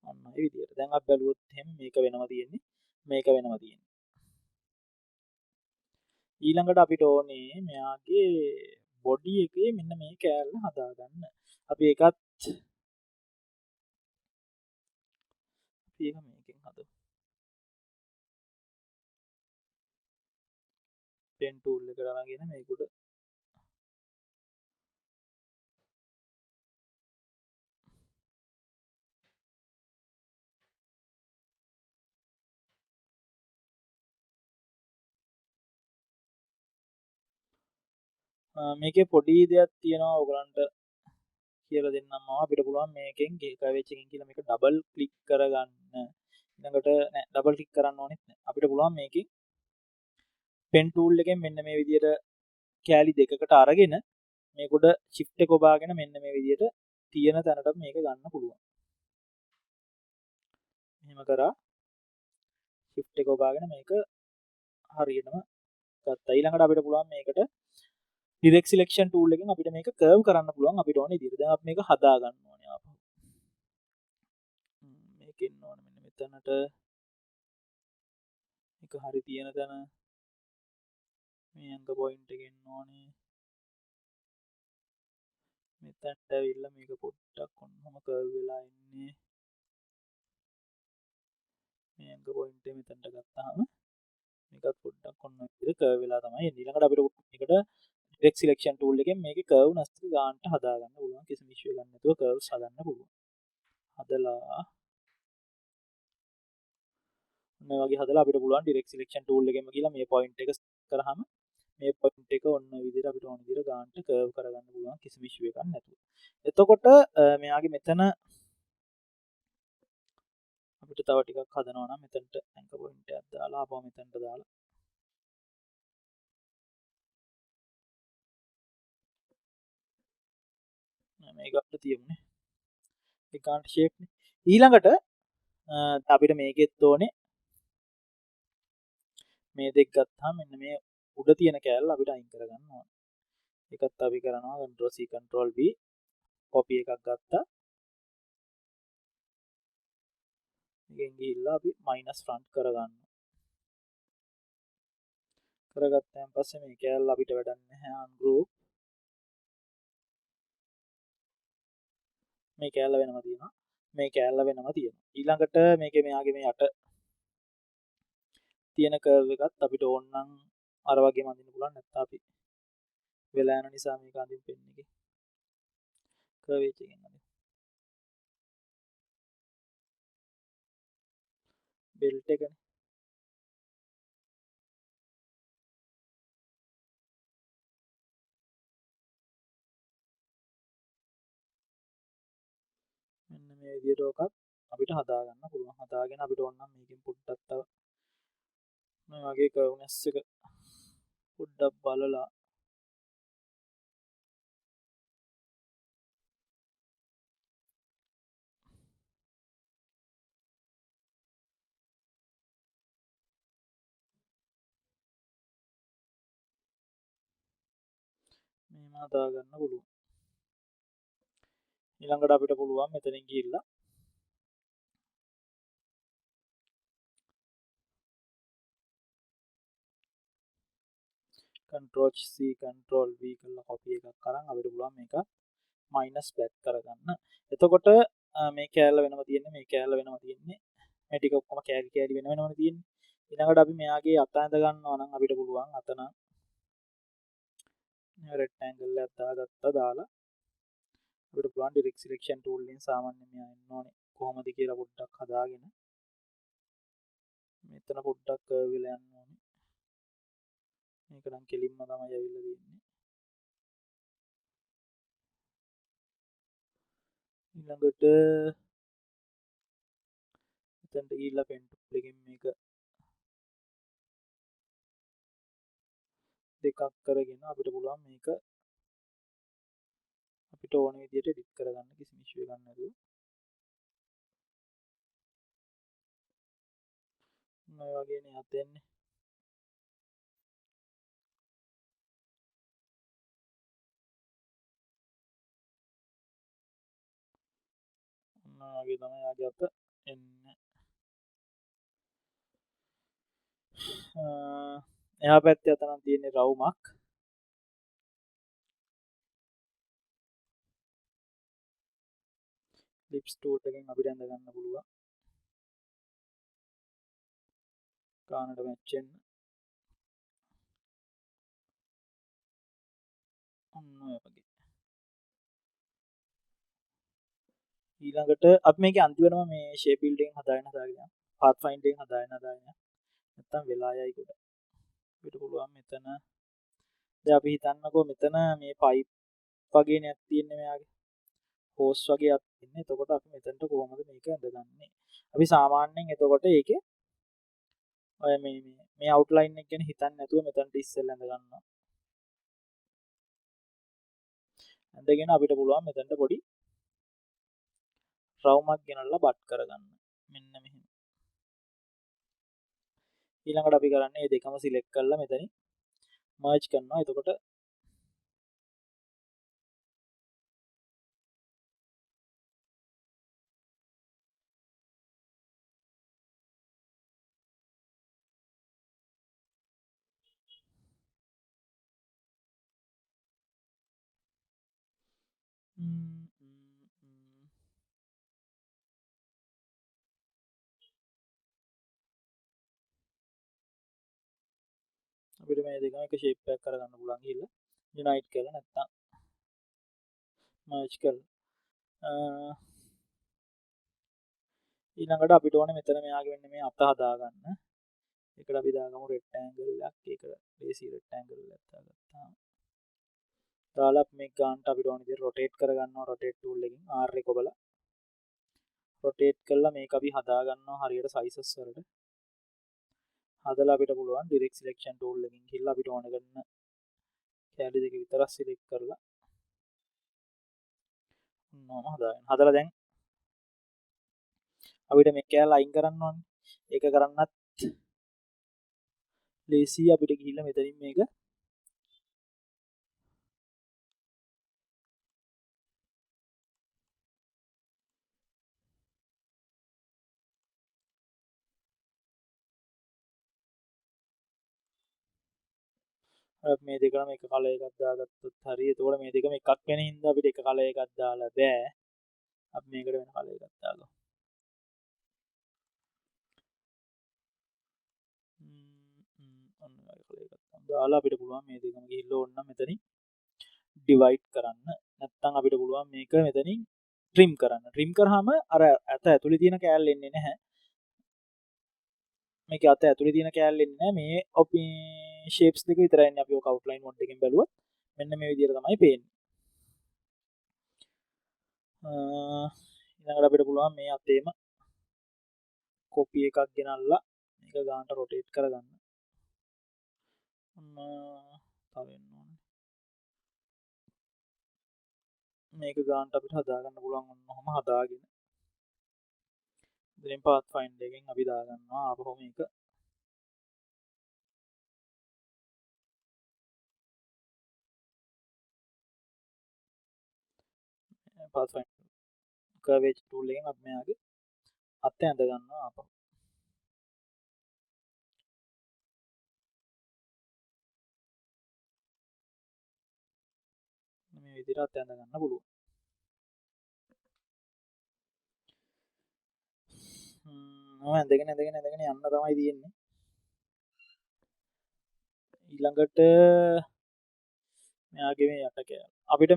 අන්න ඒ විදිහට. දැන් අපි බැලුවොත් එහෙම මේක වෙනවා තියෙන්නේ. මේක වෙනවා තියෙන්නේ. ඊළඟට අපිට ඕනේ මෙයාගේ බොඩි එකේ මෙන්න මේ කෑල්ල හදාගන්න. අපි ඒකත් මේකෙන් හදමු. පෙන් ටූල් එකට අරගෙන මේකට මේකේ පොඩි දෙයක් තියෙනවා ඔයගලන්ට කියලා දෙන්නම් මම. අපිට පුළුවන් මේකෙන් කර්වේජ් එකෙන් කියලා මේක ඩබල් ක්ලික් කරගන්න. ඊළඟට නෑ ඩබල් ක්ලික් කරන්න ඕනෙත් නෑ. අපිට පුළුවන් මේකෙන් පෙන් ටූල් එකෙන් මෙන්න මේ විදිහට කෑලි දෙකකට අරගෙන මේකට shift එක ඔබාගෙන මෙන්න මේ විදිහට තියෙන තැනට මේක ගන්න පුළුවන්. මෙහෙම කරා shift එක ඔබාගෙන මේක හරියටම ගත්තා. ඊළඟට අපිට පුළුවන් මේකට direct selection tool එකෙන් අපිට මේක curve කරන්න පුළුවන් අපිට ඕනේ විදිහට. දැන් අපි මේක හදා ගන්න ඕනේ ආපහු. මේක එන්න ඕනේ මෙන්න මෙතනට. මේක හරි තියෙන තැන මේ anchor point එක එන්න ඕනේ. මෙතනට ඇවිල්ලා මේක පොඩ්ඩක් ඔන්නම curve වෙලා ඉන්නේ. මේ anchor point එක මෙතනට ගත්තාම මේකත් පොඩ්ඩක් ඔන්න විදිහට curve වෙලා තමයි එන්නේ. ඊළඟට අපිට මේකට direct selection tool එකෙන් මේකේ curve නැස්ති ගන්නට හදා ගන්න පුළුවන්. කිසිම issue එකක් නැතුව curves හදන්න පුළුවන්. හදලා මේ වගේ හදලා අපිට පුළුවන් direct selection tool එකෙන්ම ගිහලා මේ point එක කරාම මේ point එක ඔන්න විදිහට අපිට ඕන විදිහට ගන්නට curve කරගන්න පුළුවන් කිසිම issue එකක් නැතුව. එතකොට මෙයාගේ මෙතන අපිට තව ටිකක් හදනවා නම් මෙතනට anchor point එකක් දාලා ආපහු මෙතනට දාලා මේකට තියමුනේ. ඒකාන්ට shape නේ. ඊළඟට අපිට මේකෙත් ඕනේ මේ දෙක ගත්තාම මෙන්න මේ උඩ තියෙන කෑල්ල අපිට අයින් කරගන්න ඕනේ. ඒකත් අපි කරනවා Ctrl C Ctrl V copy එකක් ගත්තා. මේකෙන් ගිහිල්ලා අපි minus front කරගන්න. කරගත්තන් පස්සේ මේ කෑල්ල අපිට වැඩක් නැහැ ungroup. මේ කෑල්ල වෙනම තියෙනවා. මේ කෑල්ල වෙනම තියෙනවා. ඊළඟට මේකේ මෙයාගේ මේ යට තියෙන curve එකත් අපිට ඕන නම් අර වගේම අඳින්න පුළුවන්. නැත්නම් අපි වෙලා යන නිසා මේක අඳින්න පෙන්නේ එකේ curve එකකින් අඳින්න. belt එකනේ. මෙන්න මේ විදිහට ඔකත් අපිට හදා ගන්න පුළුවන්. හදාගෙන අපිට ඕන නම් මේකෙන් පොඩ්ඩක් තව මේ වගේ curveness එක පොඩ්ඩක් බලලා මෙහෙම හදා ගන්න පුළුවන්. ඊළඟට අපිට පුළුවන් මෙතනින් ගිහිල්ලා Ctrl C Ctrl V කරලා copy එකක් කරන් අපිට පුළුවන් මේක minus back කරගන්න. එතකොට මේ කෑල්ල වෙනම තියෙන්නේ මේ කෑල්ල වෙනම තියෙන්නේ මේ ටික ඔක්කොම කෑලි කෑලි වෙන වෙනවනේ තියෙන්නේ. ඊළඟට අපි මෙයාගේ අත ඇඳ ගන්නවා නම් අපිට පුළුවන් අතන rectangle එකක් දාගත්තා දාලා අපිට පුළුවන් direct selection tool එකෙන් සාමාන්‍යයෙන් මෙයා එන්න ඕනේ කොහොමද කියලා පොඩ්ඩක් හදාගෙන මෙතන පොඩ්ඩක් curve වෙලා යන්න ඕනේ. මේක නම් කෙලින්ම තමයි ඇවිල්ලා තියෙන්නේ. ඊළඟට එතනට ගිහිල්ලා pen tool එකෙන් මේක දෙකක් කරගෙන අපිට පුළුවන් මේක අපිට ඕන විදිහට edit කරගන්න කිසිම issue එකක් නැතුව. මේ වගේනේ හදන්නේ. වගේ තමයි ආගේ අත එන්නේ. එහා පැත්තේ අතනම් තියෙන්නේ රවුමක්. lips tool එකෙන් අපිට ඇඳ ගන්න පුළුවන්. කානට මැච් වෙන්න. ඔන්න ඔය වගේ. ඊළඟට අපි මේක අන්තිමටම මේ shape building හදාගෙන යනවා. pathfinder එකෙන් හදාගෙන නැත්තම් වෙලා යයි කොට. අපිට පුළුවන් මෙතන දැන් අපි හිතන්නකෝ මෙතන මේ pipe වගේ නයක් තියෙන්නේ මෙයාගේ. hose වගේ අත් ඉන්නේ. එතකොට අපි මෙතනට කොහොමද මේක ඇඳගන්නේ? අපි සාමාන්‍යයෙන් එතකොට ඒකේ ඔය මේ outline එක ගැන හිතන්නේ නැතුව මෙතනට ඉස්සෙල්ලා ඇඳ ගන්නවා. ඇඳගෙන අපිට පුළුවන් මෙතනට පොඩි රවුමක් ගෙනල්ලා බට් කරගන්න. මෙන්න මෙහෙම. ඊළඟට අපි කරන්නේ මේ දෙකම සිලෙක්ට් කරලා මෙතනින් මර්ජ් කරනවා. එතකොට අපිට මේ දෙකම එක ෂේප් එකක් කරගන්න පුළුවන් ගිහිල්ලා යුනයිට් කරලා නැත්තම් මර්ජ් කරලා ඊළඟට අපිට ඕනේ මෙතන මෙයාගේ වෙන්නේ මේ අත හදාගන්න. ඒකට අපි දාගමු රෙක්ටැන්ගල් එකක්. ඒක බේසික් රෙක්ටැන්ගල් එකක් දාගත්තා. දාලා මේ ගානට අපිට ඕන විදිහට රොටේට් කරගන්නවා රොටේට් ටූල් එකකින් R එක ඔබලා රොටේට් කරලා මේක අපි හදාගන්නවා හරියට සයිසස් වලට. හදලා අපිට පුළුවන් direct selection tool එකකින් ගිහලා අපිට ඕන කරන කැලි දෙක විතරක් සිලෙක්ට් කරලා ඔන්නම හදාගන්න. හදලා දැන් අපිට මේ කැලල අයින් කරන්න ඕනේ. ඒක කරන්නත් ලේසි අපිට ගිහිල්ලා මෙතනින් මේක මේ දෙකම එක කලර් එකක් දාගත්තොත් හරි. එතකොට මේ දෙකම එකක් වෙන හින්දා අපිට එක කලර් එකක් දාලා බෑ. අපි මේකට වෙන කලර් එකක් දාගමු. ඔන්න ඔය කලර් එකක් දාලා අපිට පුළුවන් මේ දෙකම ගිහිල්ලා ඕන්න මෙතනින් ඩිවයිඩ් කරන්න. නැත්නම් අපිට පුළුවන් මේක මෙතනින් ට්‍රිම් කරන්න. ට්‍රිම් කරාම අර ඇත ඇතුලේ තියෙන කෑල්ල එන්නේ නැහැ. මේක අත ඇතුලේ තියෙන කෑල්ල එන්නේ නැහැ. මේ අපි ෂේප්ස් දෙක විතරයි ඉන්නේ. අපි ඔක අවුට්ලයින් මොඩ් එකෙන් බැලුවොත් මෙන්න මේ විදිහට තමයි පේන්නේ. ඊළඟට අපිට පුළුවන් මේ අතේම කොපි එකක් ගෙනල්ලා මේක ගානට රොටේට් කරගන්න. තව වෙන්න ඕනේ. මේක ගානට අපිට හදාගන්න පුළුවන් ඔන්නෝම හදාගෙන. ඉතින් pathfinder එකෙන් අපි දාගන්නවා ආපහු මේක Pathfinder curvature tool එකෙන් අපි මෙයාගේ අත ඇඳ ගන්නවා ආපහු. මේ විදිහට අත ඇඳ ගන්න පුළුවන්. ඇඳගෙන යන්න තමයි තියෙන්නේ. ඊළඟට මෙයාගේ මේ යට කෑල්ල අපිට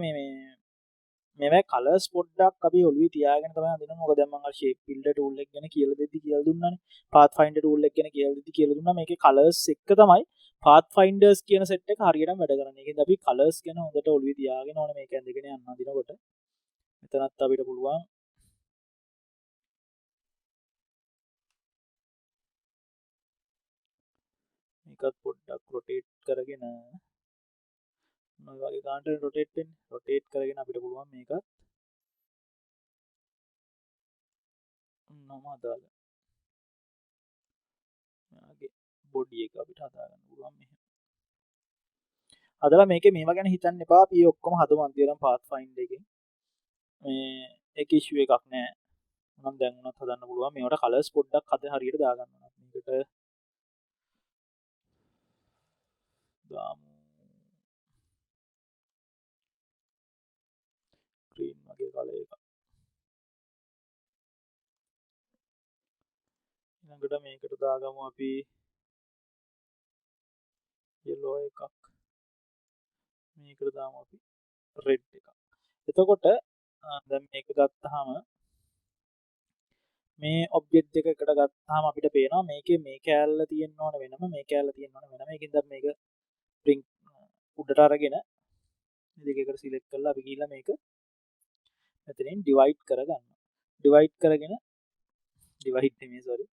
මේ කලර්ස් පොඩ්ඩක් අපි ඔළුවේ තියාගෙන තමයි අඳින්නේ. මොකද දැන් මම අර ෂේප් බිල්ඩර් ටූල් එක ගැන කියලා දෙද්දි කියලා දුන්නානේ. පාත්ෆයින්ඩර් ටූල් එක ගැන කියලා දෙද්දි කියලා දුන්නා. මේකේ කලර්ස් එක තමයි පාත්ෆයින්ඩර්ස් කියන සෙට් එක හරියටම වැඩ කරන්නේ. ඒකෙන්ද අපි කලර්ස් ගැන හොඳට ඔළුවේ තියාගෙන ඕනේ මේක ඇඳගෙන යන්න අඳිනකොට. මෙතනත් අපිට පුළුවන් මේකත් පොඩ්ඩක් රොටේට් කරගෙන වගේ ගානට රොටේට් කරගෙන අපිට පුළුවන් මේකත් නම අදාලා මෙයාගේ බොඩි එක අපිට හදාගන්න පුළුවන් මෙහෙම. හදලා මේකේ මේවා ගැන හිතන්න එපා. අපි ඔක්කොම හදමු අන්තිමට පාත්ෆයින්ඩර් එකෙන්. මේ ඒක ඉෂුව එකක් නෑ. මම දැන් උනත් හදන්න පුළුවන්. මේවට කලර්ස් පොඩ්ඩක් හරියට දාගන්න ඕන. මේකට දාමු green වගේ කලර් එකක්. ඊළඟට මේකට දාගමු අපි yellow එකක්. මේකට දාමු අපි red එකක්. එතකොට දැන් මේක ගත්තාම මේ ඔබ්ජෙක්ට් දෙක එකට ගත්තාම අපිට පේනවා මේකේ මේ කෑල්ල තියෙන්න ඕන වෙනම මේ කෑල්ල තියෙන්න ඕන වෙනම. ඒකින්ද මේක print උඩට අරගෙන මේ දෙක එකට සිලෙක්ට් කරලා අපි ගිහිල්ලා මේක මෙතනින් divide කරගන්න. divide කරගෙන divide නෙමෙයි sorry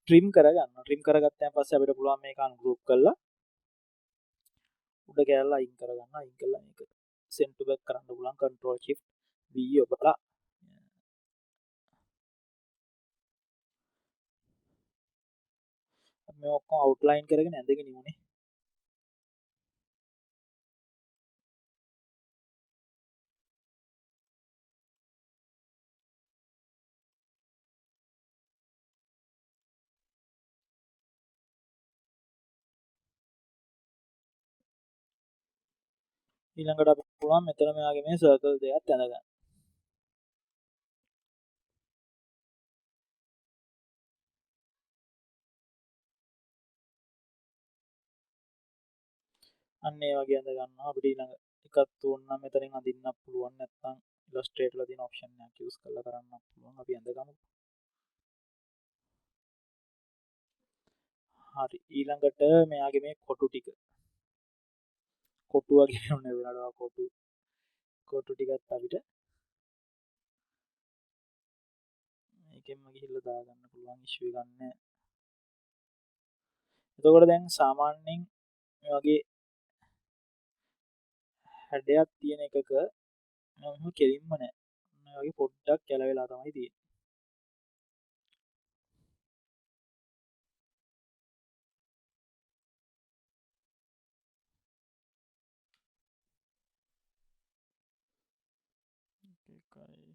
trim කරගන්න. trim කරගත්තාන් පස්සේ අපිට පුළුවන් මේක ungroup කරලා උඩ කෑල්ල අයින් කරගන්න. අයින් කරලා මේක send to back කරන්න පුළුවන් control shift V ඔබලා මේ ඔක්කොම අවුට්ලයින් කරගෙන ඇඳගෙන ඉමුනේ. ඊළඟට අපිට පුළුවන් මෙතන මෙයාගේ මේ සර්කල් දෙකත් ඇඳගන්න. අන්න ඒ වගේ ඇඳ ගන්නවා. අපිට ඊළඟ එකක් ඕන නම් මෙතනින් අඳින්නත් පුළුවන්. නැත්නම් ඉලස්ට්‍රේටර් වල තියෙන ඔප්ෂන් එකක් යූස් කරලා කරන්නත් පුළුවන්. අපි ඇඳගමු. හරි. ඊළඟට මෙයාගේ මේ කොටු ටික කොටු වගේ නේ වෙනඩවා කොටු ටිකත් අපිට මේකෙන්ම ගිහිල්ලා දාගන්න පුළුවන්. ඉෂුව එකක් නැහැ. එතකොට දැන් සාමාන්‍යයෙන් මේ වගේ හැඩයක් තියෙන එකක මම කෙලින්ම නැහැ. මේ වගේ පොඩ්ඩක් කැලවෙලා තමයි තියෙන්නේ. එකයි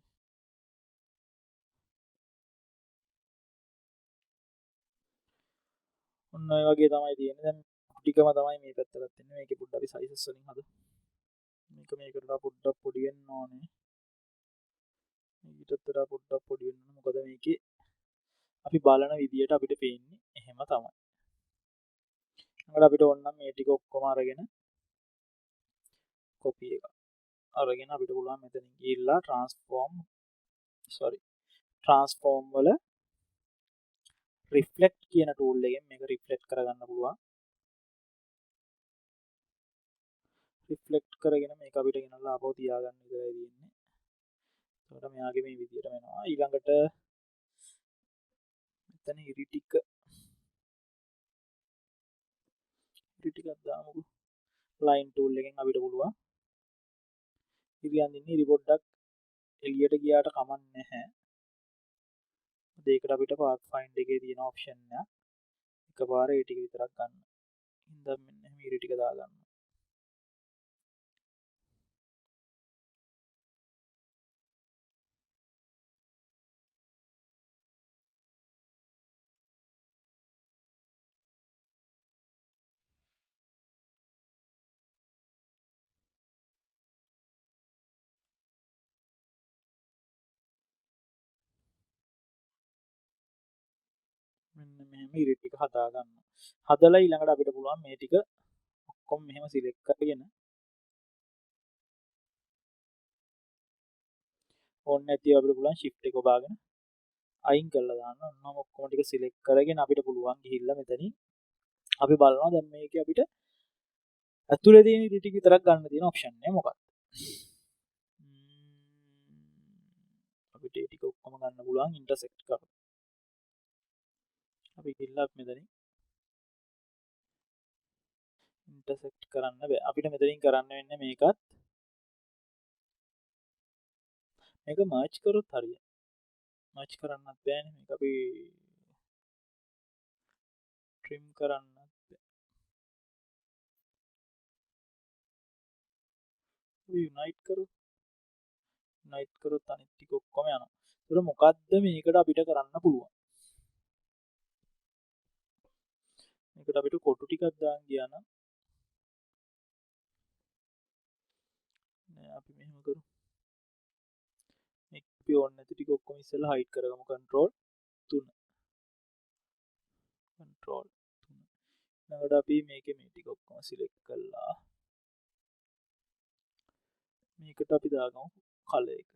ඔන්න ඔය වගේ තමයි තියෙන්නේ. දැන් ටිකම තමයි මේ පැත්තට තියෙන්නේ. මේකේ පොඩ්ඩක් අපි සයිසස් වලින් හදමු. මේක මේකට පොඩ්ඩක් පොඩි වෙන්න ඕනේ. ඊටත් වඩා පොඩ්ඩක් පොඩි වෙන්න ඕනේ. මොකද මේකේ අපි බලන විදියට අපිට පේන්නේ එහෙම තමයි. අපිට ඕන නම් මේ ටික ඔක්කොම අරගෙන කොපි එක අරගෙන අපිට පුළුවන් මෙතනින් ගිහිල්ලා transform වල reflect කියන tool එකෙන් මේක reflect කරගන්න පුළුවන්. reflect කරගෙන මේක අපිට ගෙනල්ලා ආපහු තියාගන්න විතරයි තියෙන්නේ. එතකොට මෙයාගේ මේ විදියට වෙනවා. ඊළඟට මෙතන ඉරි ටිකක් දාමුකෝ. line tool එකෙන් අපිට පුළුවන් ඉරි අඳින්න. ඉරි පොඩ්ඩක් එළියට ගියාට කමක් නැහැ. ඒකට අපිට pathfinder එකේ තියෙන option එක එකපාර ඒ ටික විතරක් ගන්න. ඉතින් මෙන්න මෙහෙම ඉරි ටික දාගන්න. මෙහෙම ඉරිට් ටික හදා ගන්න. හදලා ඊළඟට අපිට පුළුවන් මේ ටික ඔක්කොම මෙහෙම සිලෙක්ට් කරගෙන ඕනේ නැති අපිට පුළුවන් shift එක ඔබාගෙන අයින් කරලා දාන්න. ඔන්නම ඔක්කොම ටික සිලෙක්ට් කරගෙන අපිට පුළුවන් ගිහිල්ලා මෙතනින් අපි බලනවා දැන් මේකේ අපිට ඇතුලේ තියෙන ඉරිට් ටික විතරක් ගන්න තියෙන ඔප්ෂන් එක මොකක්ද? අපිට ඒ ටික ඔක්කොම ගන්න පුළුවන් ඉන්ටර්සෙක්ට් කරලා. අපි ගිහිල්ලා මෙතනින් ඉන්ටර්සෙක්ට් කරන්න බෑ. අපිට මෙතනින් කරන්න වෙන්නේ මේකත් මේක මර්ජ් කරොත් හරියයි. මර්ජ් කරන්නත් බෑනේ. මේක අපි trim කරන්නත් බෑ. unite කරොත් අනිත් ටික ඔක්කොම යනවා. ඒතර මොකද්ද මේකට අපිට කරන්න පුළුවන්? මේකට අපිට කොටු ටිකක් දාන්න ගියා නම් අපි මෙහෙම කරමු. මේක අපි ඕනේ නැති ටික ඔක්කොම ඉස්සෙල්ලා හයිඩ් කරගමු. control 3 ඊළඟට අපි මේකේ මේ ටික ඔක්කොම සිලෙක්ට් කරලා මේකට අපි දාගමු කලර් එක.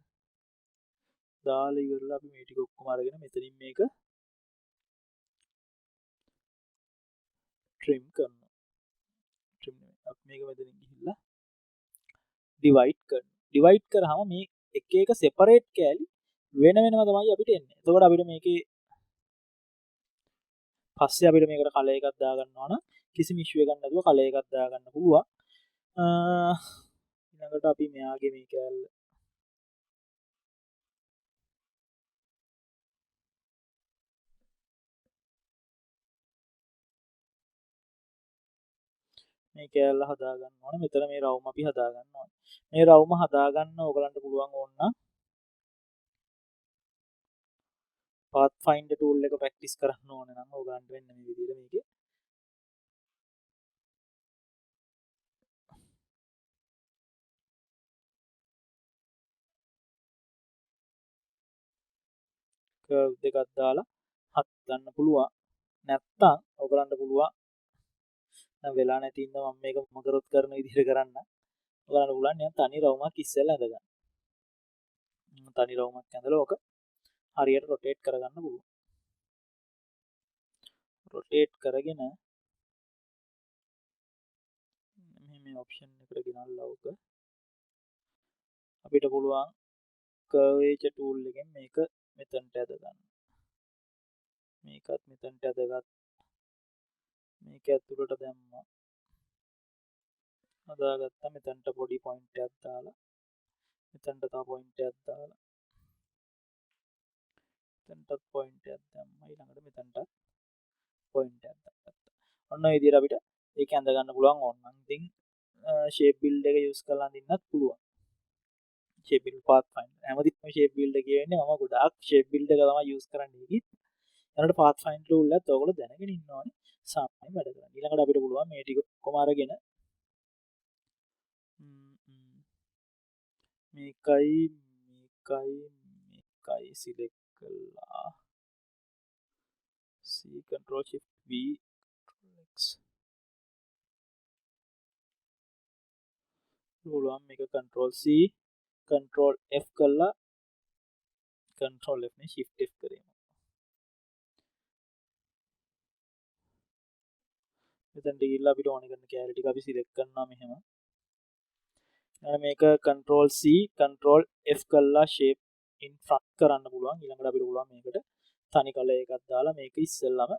දාලා ඉවරලා අපි මේ ටික ඔක්කොම අරගෙන මෙතනින් මේක trim කරනවා. trim අපි මේක මෙතනින් ගිහිල්ලා divide කරනවා. divide කරාම මේ එක එක separate කෑලි වෙන වෙනම තමයි අපිට එන්නේ. එතකොට අපිට මේකේ පස්සේ අපිට මේකට කලර් එකක් දාගන්නවා නම් කිසිම ඉෂුව එකක් නැතුව කලර් එකක් දාගන්න පුළුවන්. ඊළඟට අපි මෙයාගේ මේ කෑල්ල මේ කෑල්ල හදාගන්න ඕනේ. මෙතන මේ රවුම අපි හදාගන්න ඕනේ. මේ රවුම හදාගන්න ඕගලන්ට පුළුවන් ඕන නම් Pathfinder tool එක ප්‍රැක්ටිස් කරන්න ඕනේ නම් ඕගලන්ට වෙන්න මේ විදිහට මේකේ කර්ව් දෙකක් දාලා හදන්න පුළුවන්. නැත්තම් ඕගලන්ට පුළුවන් දැන් වෙලා නැති ඉඳ මම මේක මකරොත් කරන විදිහට කරන්න. ඔයාලට පුළුවන් නිකන් තනි රවුමක් ඉස්සෙල්ලා ඇඳගන්න. තනි රවුමක් ඇඳලා ඕක හරියට රොටේට් කරගන්න පුළුවන්. රොටේට් කරගෙන මේ ඔප්ෂන් එකට ගෙනල්ලා ඕක අපිට පුළුවන් කර්වේචර් ටූල් එකෙන් මේක මෙතනට ඇදගන්න. මේකත් මෙතනට ඇදගත් මේක ඇතුළට දැම්මා. හදාගත්තා. මෙතනට පොඩි පොයින්ට් එකක් දාලා මෙතනට තව පොයින්ට් එකක් දාලා මෙතනටත් පොයින්ට් එකක් දැම්මා. ඊළඟට මෙතනට පොයින්ට් එකක් දාගත්තා. ඔන්න ඔය විදිහට අපිට ඒක ඇඳ ගන්න පුළුවන් ඕනනම්. ඉතින් shape build එක use කරලා අඳින්නත් පුළුවන්. shape build pathfinder හැමතිස්සෙම shape build එක කියන්නේ මම ගොඩාක් shape build එක තමයි use කරන්නේ ඒකෙත්. ඊළඟට pathfinder tool එකත් ඔයගොල්ලෝ දැනගෙන ඉන්න ඕනේ. සාමාන්‍යයෙන් වැඩ කරන්න. ඊළඟට අපිට පුළුවන් මේ ටික කොහොම අරගෙන මේකයි සිලෙක්ට් කළා. C control shift V control X පුළුවන් මේක control C control F කළා control F නේ shift F කරේම මෙතනට ගිහිල්ලා අපිට ඕන කරන කැලරි ටික අපි සිලෙක්ට් කරනවා මෙහෙම. ඊළඟ මේක control C control F කළා shape in front කරන්න පුළුවන්. ඊළඟට අපිට පුළුවන් මේකට තනි කලර් එකක් දාලා මේක ඉස්සෙල්ලාම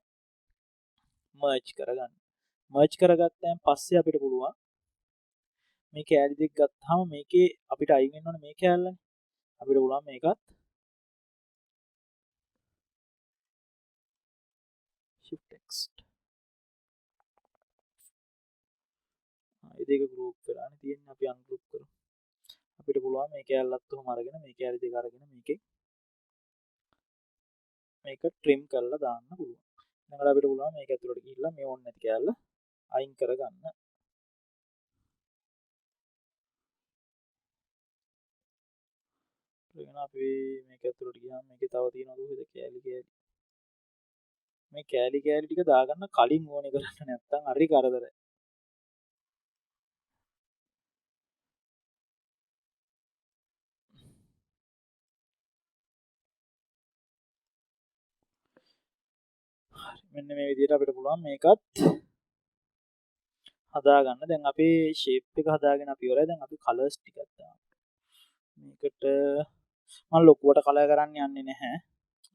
merge කරගන්න. merge කරගත්තාන් පස්සේ අපිට පුළුවන් මේ කැලරි දෙක ගත්තාම මේකේ අපිට අයින් වෙන්න ඕනේ මේ කැලරනේ. අපිට පුළුවන් මේකත් shift text ඒ දෙක group වෙලානේ තියෙන්නේ. අපි ungroup කරමු. අපිට පුළුවන් මේ කැලලත් උහම අරගෙන මේ කැලරි දෙක අරගෙන මේකේ මේක trim කරලා දාන්න පුළුවන්. ඊළඟට අපිට පුළුවන් මේක ඇතුළට ගිහිල්ලා මේ ඕනේ නැති කැලල අයින් කරගන්න. ඊළඟ අපි මේක ඇතුළට ගියාම මේකේ තව තියෙනවා කොහෙද කැලි මේ කෑලි කෑලි ටික දාගන්න කලින් ඕනේ කරන්න නැත්තම් හරි කරදරයි. මෙන්න මේ විදිහට අපිට පුළුවන් මේකත් හදාගන්න. දැන් අපේ ෂේප් එක හදාගෙන අපි ඉවරයි. දැන් අපි කලර්ස් ටිකක් දාමු. මේකට මම ලොකුවට කලර් කරන්න යන්නේ නැහැ.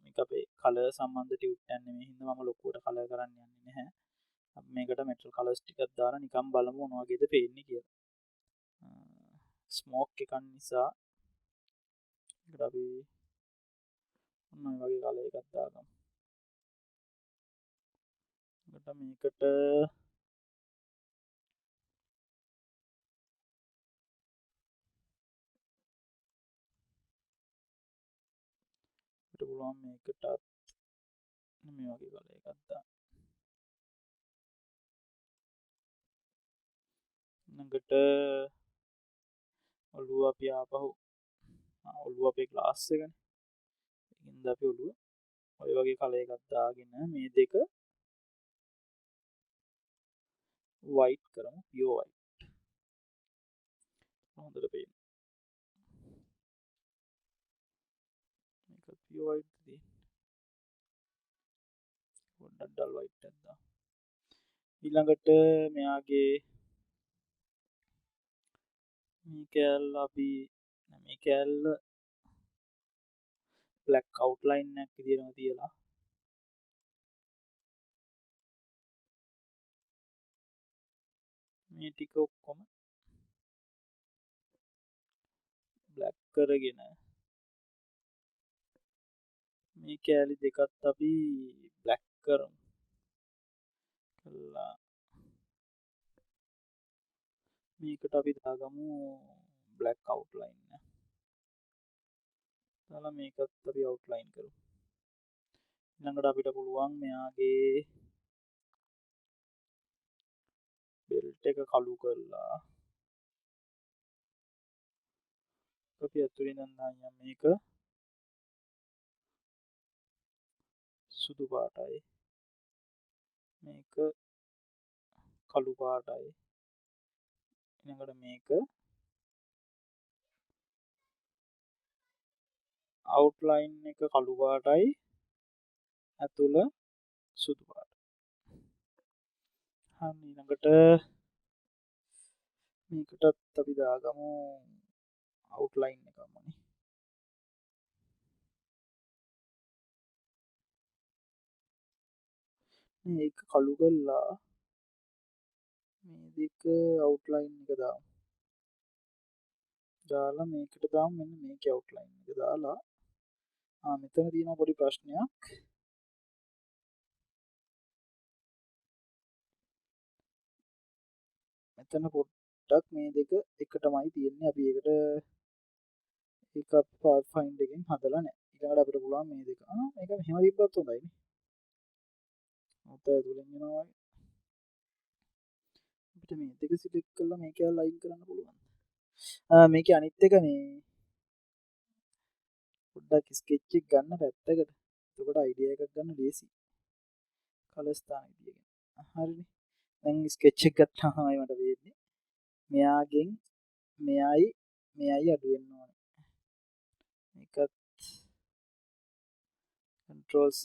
මේක අපේ කලර් සම්බන්ධ ටියුට් එකක් නෙමෙයි හින්දා මම ලොකුවට කලර් කරන්න යන්නේ නැහැ. අපි මේකට මෙටල් කලර්ස් ටිකක් දාලා නිකන් බලමු මොන වගේද පේන්නේ කියලා. ස්මෝක් එකක් නිසා ඒකට අපි මොන වගේ කලර් එකක් දාගමු. ඒකට මේකට පුළුවන් මේකටත් මේ වගේ කලර් එකක් දාන්න. ඊළඟට ඔළුව අපි ආපහු ඔළුව අපේ ක්ලාස් එකනේ. ඒකින්ද අපි ඔළුව ඔය වගේ කලර් එකක් දාගෙන මේ දෙක වයිට් කරමු. පියෝ වයිට්. හොඳට පේන්න. මේක පියෝ වයිට් දී. පොඩ්ඩක් ඩල් වයිට් එකක් දාමු. ඊළඟට මෙයාගේ මේ කෑල්ල අපි මේ කෑල්ල බ්ලැක් අවුට්ලයින් එකක් විදිහටම තියලා මේ ටික ඔක්කොම බ්ලැක් කරගෙන මේ කෑලි දෙකත් අපි බ්ලැක් කරමු. කළා මේකට අපි දාගමු බ්ලැක් අවුට්ලයින් එක. දාලා මේකත් අපි අවුට්ලයින් කරමු. ඊළඟට අපිට පුළුවන් මෙයාගේ බෙල්ට් එක කළු කරලා අපි අතුරින් දාන්න මේක සුදු පාටයි මේක කළු පාටයි ඊළඟට මේක අවුට්ලයින් එක කළු පාටයි ඇතුළ සුදු පාටයි. හරි ඊළඟට මේකටත් අපි දාගමු අවුට්ලයින් එකමනේ. මේක කළු කරලා මේ දෙක අවුට්ලයින් එක දාමු. දාලා මේකට දාමු මෙන්න මේකේ අවුට්ලයින් එක දාලා මෙතන තියෙන පොඩි ප්‍රශ්නයක්. මෙතන පොඩ්ඩක් මේ දෙක එකටමයි තියෙන්නේ. අපි ඒකට ඒක පාත්ෆයින්ඩර් එකෙන් හදලා නැහැ. ඊළඟට අපිට පුළුවන් මේ දෙක මේක මෙහෙම තිබ්බත් හොඳයිනේ. ඔතන ඇතුලෙන් යනවා වගේ. අපිට මේ දෙක සිලෙක්ට් කරලා මේක ලයින් කරන්න පුළුවන්. මේකේ අනිත් එක මේ පොඩ්ඩක් ස්කෙච් එක ගන්න පැත්තකට. එතකොට අයිඩියා එකක් ගන්න ලේසි. කලර් ස්ථාන විදියකින්. හරිනේ. දැන් ස්කෙච් එක ගත්තාමයි මට වෙන්නේ. මෙයාගෙන් මෙයයි අඩු වෙන්න ඕනේ. මේකත් control C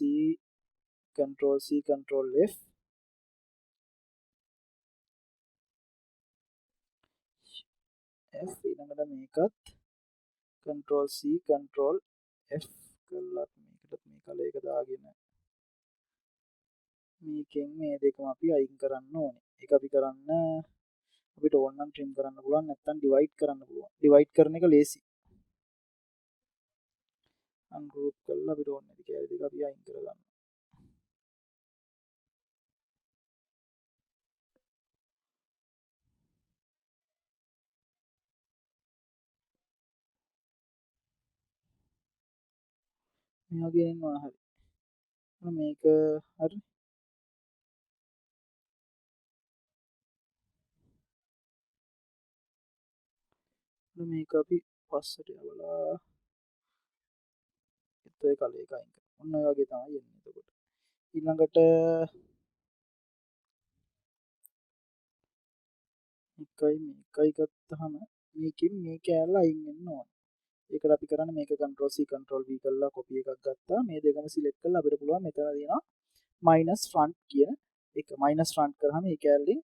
control C control F ඊළඟට මේකත් control C control F කරලා මේකටත් මේ කලර් එක දාගෙන මේකෙන් මේ දෙකම අපි අයින් කරන්න ඕනේ. ඒක අපි කරන්න අපිට ඕන නම් trim කරන්න පුළුවන් නැත්නම් divide කරන්න පුළුවන්. divide කරන එක ලේසි. ungroup කරලා අපිට ඕන නැති කැලේ දෙක අපි අයින් කරගන්න. මේ වගේ එන්න ඕන හරි. මේක හරි. මේක අපි පස්සට යවලා ඒ කලේ එක අයින් කරමු. ඔන්න ඔය වගේ තමයි එන්නේ එතකොට. ඊළඟට එකයි ගත්තාම මේකෙන් මේ කෑල්ල අයින් වෙන්න ඕන. ඒකට අපි කරන්නේ මේක control C control V කරලා copy එකක් ගත්තා. මේ දෙකම select කරලා අපිට පුළුවන් මෙතන තියෙනවා minus front කියන එක. minus front කරාම මේ කෑල්ලෙන්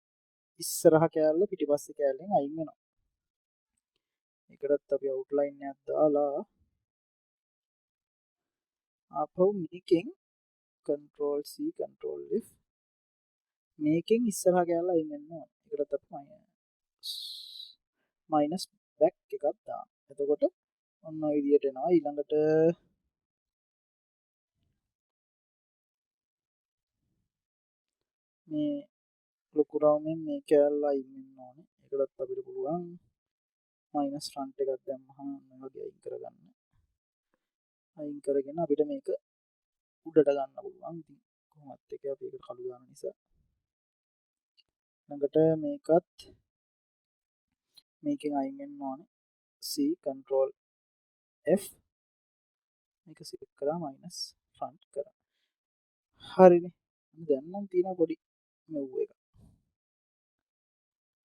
ඉස්සරහ කෑල්ල පිටිපස්සේ කෑල්ලෙන් අයින් වෙනවා. ඒකටත් අපි outline එකක් දාලා ආපහු මේකෙන් control C control F මේකෙන් ඉස්සරහ කෑල්ල අයින් වෙන්න ඕන. ඒකටත් අපි minus back එකක් දාන්න. එතකොට ඔන්න ඔය විදියට එනවා. ඊළඟට මේ ලොකු රවුමෙන් මේ කෑල්ල අයින් වෙන්න ඕනේ. ඒකටත් අපිට පුළුවන් minus front එකක් දැම්මහම මේ වගේ අයින් කරගන්න. අයින් කරගෙන අපිට මේක උඩට ගන්න පුළුවන්. ඉතින් කොහොමත් එක අපි ඒක කළු දාන නිසා ළඟට මේකත් මේකෙන් අයින් වෙන්න ඕනේ. C control F මේක select කරා minus front කරා. හරිනේ. දැන් නම් තියෙන පොඩි මෙව් එක.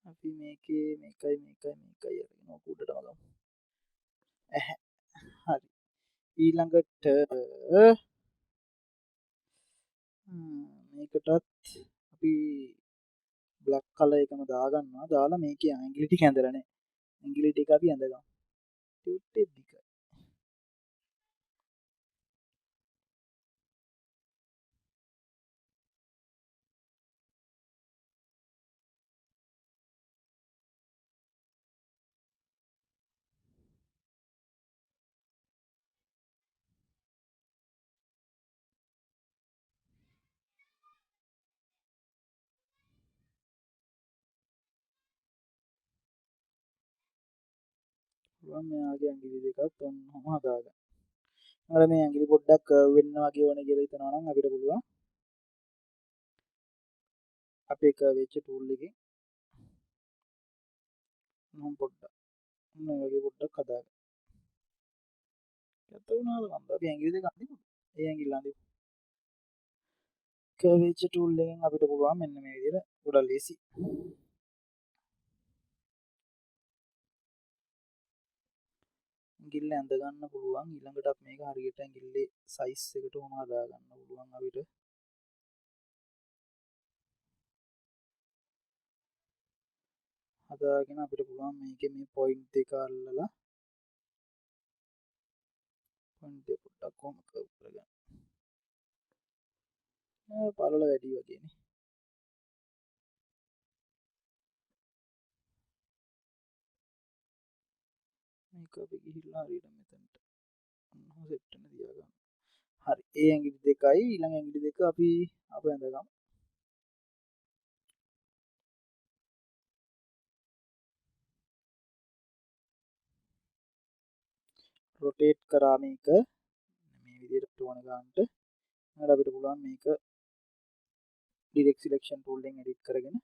අපි මේකේ මේකයි අරගෙන ඔක උඩටම ගමු. හරි. ඊළඟට මේකටත් අපි බ්ලැක් කලර් එකම දාගන්නවා. දාලා මේකේ ඇඟිලි ටික ඇඳලා නැහැ. ඇඟිලි ටික අපි ඇඳගමු. ටියුට් එක දිගයි. පුළුවන් මෙයාගේ ඇඟිලි දෙකත් ඔන්නම හදාගන්න. අර මේ ඇඟිලි පොඩ්ඩක් කර්ව් වෙන්න වගේ ඕනේ කියලා හිතනවා නම් අපිට පුළුවන් අපේ කර්ව් වෙච්ච ටූල් එකෙන් මම පොඩ්ඩක් මේ වගේ පොඩ්ඩක් හදාගන්න. ඇත්ත වුණාද මන්ද අපි ඇඟිලි දෙක අඳිමු. ඒ ඇඟිල්ල අඳිමු. කර්ව් වෙච්ච ටූල් එකෙන් අපිට පුළුවන් මෙන්න මේ විදිහට ගොඩක් ලේසි. ඇඟිල්ල ඇඳ ගන්න පුළුවන්. ඊළඟට අපි මේක හරියට ඇඟිල්ලේ සයිස් එකට උම හදා ගන්න පුළුවන් අපිට. හදාගෙන අපිට පුළුවන් මේකේ මේ පොයින්ට් එක අල්ලලා පොයින්ට් එක පොඩ්ඩක් කොහොම කර්ව් කරගන්න. පළල වැඩි වගේනේ. මේක අපි ගිහිල්ලා හරියට මෙතනට ඔන්න සෙට් වෙන තියාගන්න. හරි. ඒ ඇඟිලි දෙකයි ඊළඟ ඇඟිලි දෙක අපි අප ඇඳගමු. රොටේට් කරා මේක මේ විදිහට ඕන ගන්නට. ඊට අපිට පුළුවන් මේක ඩිරෙක්ට් සිලෙක්ෂන් ටූල් එකෙන් එඩිට් කරගෙන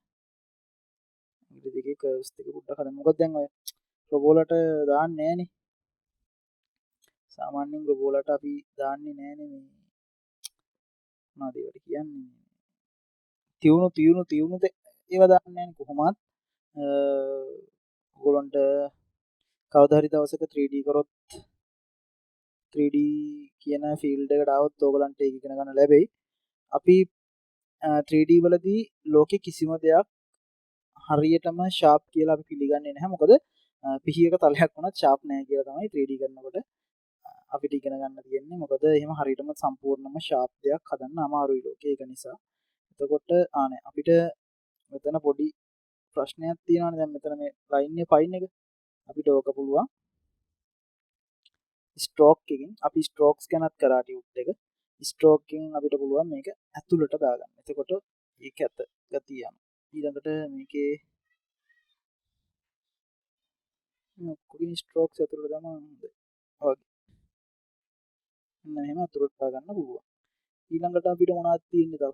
ඇඟිලි දෙකේ කර්ව්ස් ටික පොඩ්ඩක් හදන්න. මොකද දැන් ඔය රොබෝ වලට දාන්නේ නැහනේ. සාමාන්‍යයෙන් රොබෝ වලට අපි දාන්නේ නැහනේ මේ මොනවද ඒවට කියන්නේ? තියුණු ඒවා දාන්නේ නැහනේ කොහොමත්. ඔයගොල්ලන්ට කවදා හරි දවසක 3D කරොත් 3D කියන ෆීල්ඩ් එකට આવොත් ඔයගොල්ලන්ට ඒක ඉගෙන ගන්න ලැබෙයි. අපි 3D වලදී ලෝකේ කිසිම දෙයක් හරියටම ෂාප් කියලා අපි පිළිගන්නේ නැහැ. මොකද පිහියක තලයක් වුණත් ෂාප් නැහැ කියලා තමයි 3D කරනකොට අපිට ඉගෙන ගන්න තියෙන්නේ. මොකද එහෙම හරියටම සම්පූර්ණම ෂාප් දෙයක් හදන්න අමාරුයි ලෝකේ. ඒක නිසා. එතකොට ආනේ අපිට මෙතන පොඩි ප්‍රශ්නයක් තියෙනවානේ. දැන් මෙතන මේ ලයින් එක පයින් එක අපිට ඕක පුළුවන් ස්ට්‍රෝක් එකකින් අපි ස්ට්‍රෝක්ස් ගැනත් කරා ටියුට් එක. ස්ට්‍රෝක් එකකින් අපිට පුළුවන් මේක ඇතුළට දාගන්න. එතකොට ඒක ඇත ගතිය යනවා. ඊළඟට මේකේ ඔක්කොගේ ස්ට්‍රෝක්ස් ඇතුළට දාම හොඳයි. වගේ. මෙන්න එහෙම ඇතුළට දාගන්න පුළුවන්. ඊළඟට අපිට මොනවද තියෙන්නේ තව?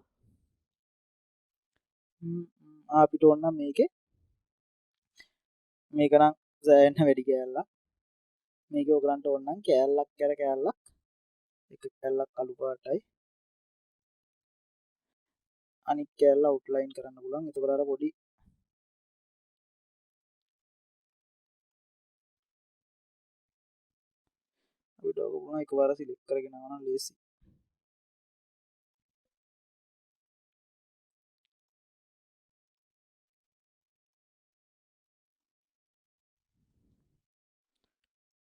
අපිට ඕන නම් මේකේ මේක නම් සෑහෙන වැඩි කෑල්ලක්. මේක ඔයගලන්ට ඕන නම් කෑල්ලක් කර කෑල්ලක් එක කෑල්ලක් අලු පාටයි අනික් කැල්ල අවුට්ලයින් කරන්න පුළුවන්. එතකොට අර පොඩි අපිට ඔක පුළුවන් එකවර සිලෙක්ට් කරගෙන යනවා නම් ලේසි.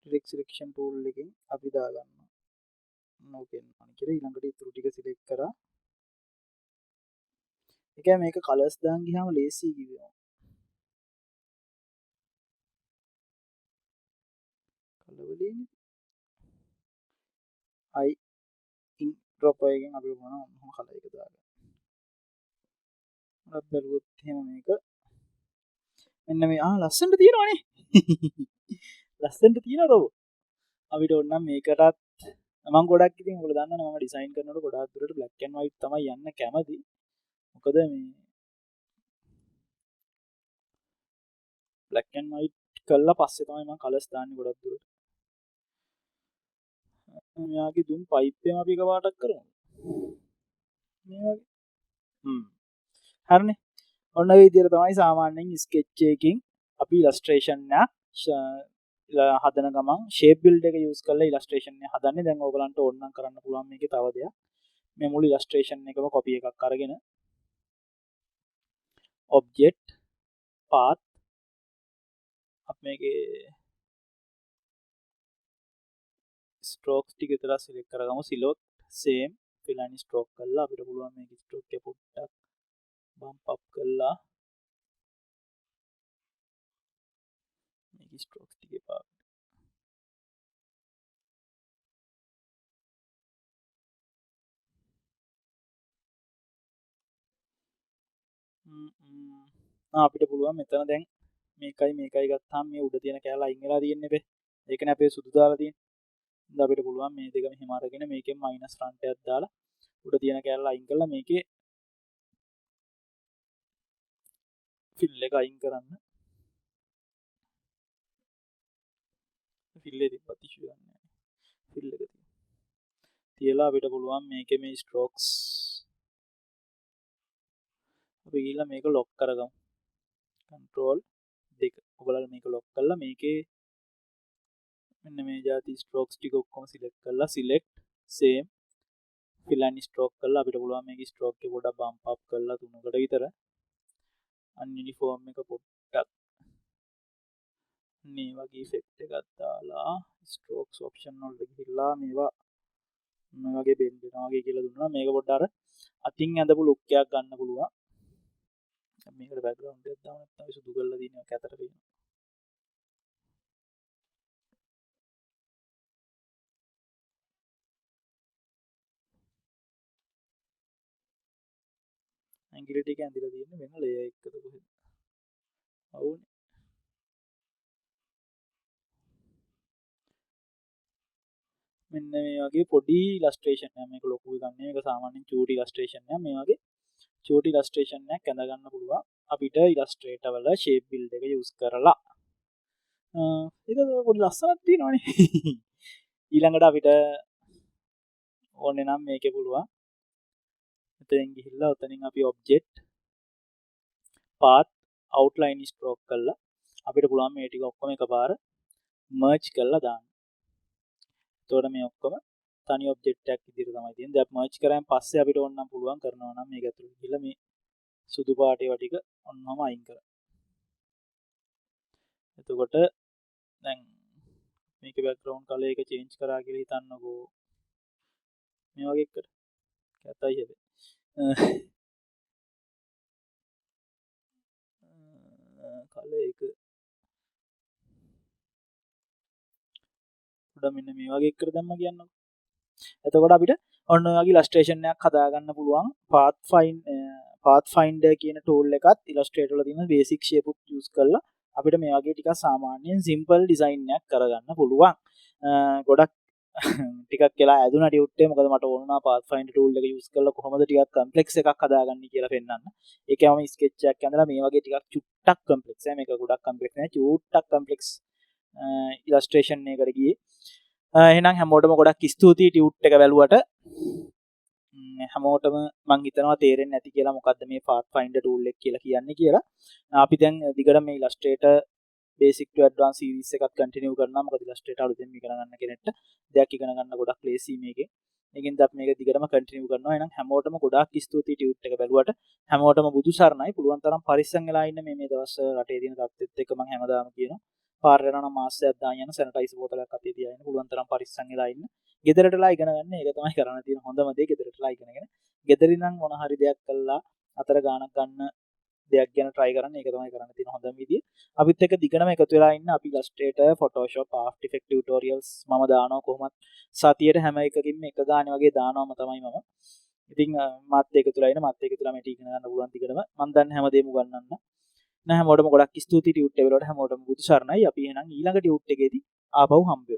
ඩිරෙක්ට් සිලෙක්ෂන් ටූල් එකෙන් අපි දාගන්නවා නෝකෙන් අනිත් කියලා ඊළඟට ඉතුරු ටික සිලෙක්ට් කරා. ඒ කියන්නේ මේක කලර්ස් දාන් ගියාම ලේසි කිව්වා. කලර් වලින් අයි ඉන් ඩ්‍රොප් එකෙන් අපි මොනවා කලර් එක දාගන්න. මම බැලුවොත් එහෙම මේක මෙන්න මේ ලස්සනට තියෙනවනේ. ලස්සනට තියෙනවා රෝ. අපිට ඕන නම් මේකටත් මම ගොඩක් ඉතින් ඔයගොල්ලෝ දන්නවනේ මම ඩිසයින් කරනකොට ගොඩාක් දුරට black and white තමයි යන්න කැමති. මොකද මේ black and white කළා පස්සේ තමයි මම කලර්ස් දාන්නේ ගොඩක් දුරට. මෙයාගේ දුම් පයිප් එකම අපි එක පාටක් කරමු. මේ වගේ. හරිනේ. ඔන්න ඔය විදිහට තමයි සාමාන්‍යයෙන් sketch එකකින් අපි illustration එක හදන ගමන් shape build එක use කරලා illustration එක හදන්නේ. දැන් ඕගලන්ට ඕන නම් කරන්න පුළුවන් මේකේ තව දෙයක්. මේ මුළු illustration එකම copy එකක් අරගෙන object path අපි මේකේ strokes ටික විතර select කරගමු. select same fill and stroke කරලා අපිට පුළුවන් මේක stroke එක පොඩ්ඩක් bump up කරලා මේක strokes ටික පාත් අපිට පුළුවන් මෙතන දැන් මේකයි ගත්තාම මේ උඩ තියෙන කැලල අයින් වෙලා තියෙන්නේ බේ. ඒකනේ අපේ සුදු දාලා තියෙන්නේ. ඉතින් අපිට පුළුවන් මේ දෙක මෙහෙම අරගෙන මේකෙන් මයිනස් ෆ්‍රන්ට් එකක් දාලා උඩ තියෙන කැලල අයින් කරලා මේකේ ෆිල් එක අයින් කරන්න. ෆිල් එක තිබ්බත් ඉෂුව ගන්න. ෆිල් එක තියලා අපිට පුළුවන් මේකේ මේ ස්ට්‍රෝක්ස් අපි ගිහලා මේක ලොක් කරගමු. control 2 ඔයගොල්ලෝ මේක ලොක් කරලා මේකේ මෙන්න මේ જાති ස්ට්‍රෝක්ස් ටික ඔක්කොම සිලෙක්ට් කරලා select same fill and stroke කරලා අපිට පුළුවන් මේක ස්ට්‍රෝක් එක පොඩ්ඩක් බම්ප් අප් කරලා 3කට විතර ununiform එක පොඩ්ඩක් මේ වගේ ඉෆෙක්ට් එකක් දාලා strokes option වලට ගිහිල්ලා මේවා මේ වගේ බෙන්ඩ් වෙනවා වගේ කියලා දුන්නා. මේක පොඩ්ඩක් අර අතින් ඇඳපු ලුක් එකක් ගන්න පුළුවන්. මේකට බෑග්ග්‍රවුන්ඩ් එකක් දාන්න නැත්නම් සුදු කරලා දිනන එක ඇතර පේනවා. ඇන්ගිලිටි එක ඇඳලා තියෙන්නේ වෙන ලේයර් එකකද කොහෙද? අවුනේ. මෙන්න මේ වගේ පොඩි illustration එකක් මේක ලොකු එකක් නෙවෙයි. මේක සාමාන්‍යයෙන් චූටි illustration එකක්. මේ වගේ චූටි illustration එකක් ඇඳ ගන්න පුළුවන් අපිට Illustrator වල shape build එක use කරලා. ඒක පොඩි ලස්සනක් තියෙනවනේ. ඊළඟට අපිට ඕනේ නම් මේකේ පුළුවන් මෙතෙන් ගිහිල්ලා උතනින් අපි object path outline stroke කරලා අපිට පුළුවන් මේ ටික ඔක්කොම එකපාර merge කරලා දාන්න. එතකොට මේ ඔක්කොම තනි object එකක් විදිහට තමයි තියෙන්නේ. දැන් merge කරාන් පස්සේ අපිට ඕන නම් පුළුවන් කරනවා නම් මේක ඇතුළේ ගිහිල්ලා මේ සුදු පාට ඒවා ටික ඔන්නම අයින් කරා. එතකොට දැන් මේකේ background color එක change කරා කියලා හිතන්නකෝ. මේ වගේ එකට කැතයි හැබැයි. color එක උඩ මෙන්න මේ වගේ එකට දැම්ම කියන්නකෝ. එතකොට අපිට ඔන්න ඔය වගේ illustration එකක් හදාගන්න පුළුවන්. pathfinder කියන tool එකත් Illustrator වල තියෙන basic shape උත් use කරලා අපිට මේ වගේ ටිකක් සාමාන්‍යයෙන් simple design එකක් කරගන්න පුළුවන්. ගොඩක් ටිකක් කියලා ඇදුණා ටියුට් එක. මොකද මට ඕන වුණා pathfinder tool එක use කරලා කොහොමද ටිකක් complex එකක් හදාගන්නේ කියලා පෙන්නන්න. ඒකම sketch එකක් ඇඳලා මේ වගේ ටිකක් චුට්ටක් complex. මේක ගොඩක් complex නෑ. චුට්ටක් complex illustration එකකට ගියේ. එහෙනම් හැමෝටම ගොඩක් ස්තුතියි ටියුට් එක බැලුවට. හැමෝටම මං හිතනවා තේරෙන්නේ නැති කියලා මොකද්ද මේ Pathfinder tool එක කියලා කියන්නේ කියලා. අපි දැන් දිගට මේ Illustrator basic to advanced series එකත් continue කරනවා. මොකද Illustrator අලුතෙන් ඉගෙන ගන්න කෙනෙක්ට දෙයක් ඉගෙන ගන්න ගොඩක් ලේසි මේකේ. ඒකෙන්ද අපි මේක දිගටම continue කරනවා. එහෙනම් හැමෝටම ගොඩාක් ස්තුතියි ටියුට් එක බැලුවට. හැමෝටම බුදු සරණයි. පුළුවන් තරම් පරිස්සම් වෙලා ඉන්න මේ දවස් රටේ තියෙන තත්ත්වෙත් එක්ක මම හැමදාම කියනවා. පාර යනවා නම් මාස්ක් දාන් යන සැනිටයිසර් බෝතලයක් අතේ තියාගෙන පුළුවන් තරම් පරිස්සම් වෙලා ඉන්න. ගෙදරටලා ඉගෙන ගන්න ඒක තමයි කරන්න තියෙන හොඳම දේ. ගෙදරටලා ඉගෙනගෙන ගෙදරින් නම් මොන හරි දෙයක් කළා අතර ගානක් ගන්න දෙයක් ගැන try කරන්න. ඒක තමයි කරන්න තියෙන හොඳම විදිය. අපිත් එක්ක දිගටම එකතු වෙලා ඉන්න. අපි Illustrator, Photoshop, After Effects tutorials මම දානවා කොහොමත් සතියට හැම එකකින්ම එක ගානේ වගේ දානවම තමයි මම. ඉතින් මාත් එකතු වෙලා ඉන්න. මාත් එකතු වෙලා මේක ඉගෙන ගන්න පුළුවන් දිගටම. මම දන්නේ හැමදේම උගන්වන්න. නෑ හැමෝටම ගොඩක් ස්තුතියි ටියුට් එක වලට. හැමෝටම බුදු සරණයි. අපි එහෙනම් ඊළඟ ටියුට් එකේදී ආපහු හම්බ වෙමු.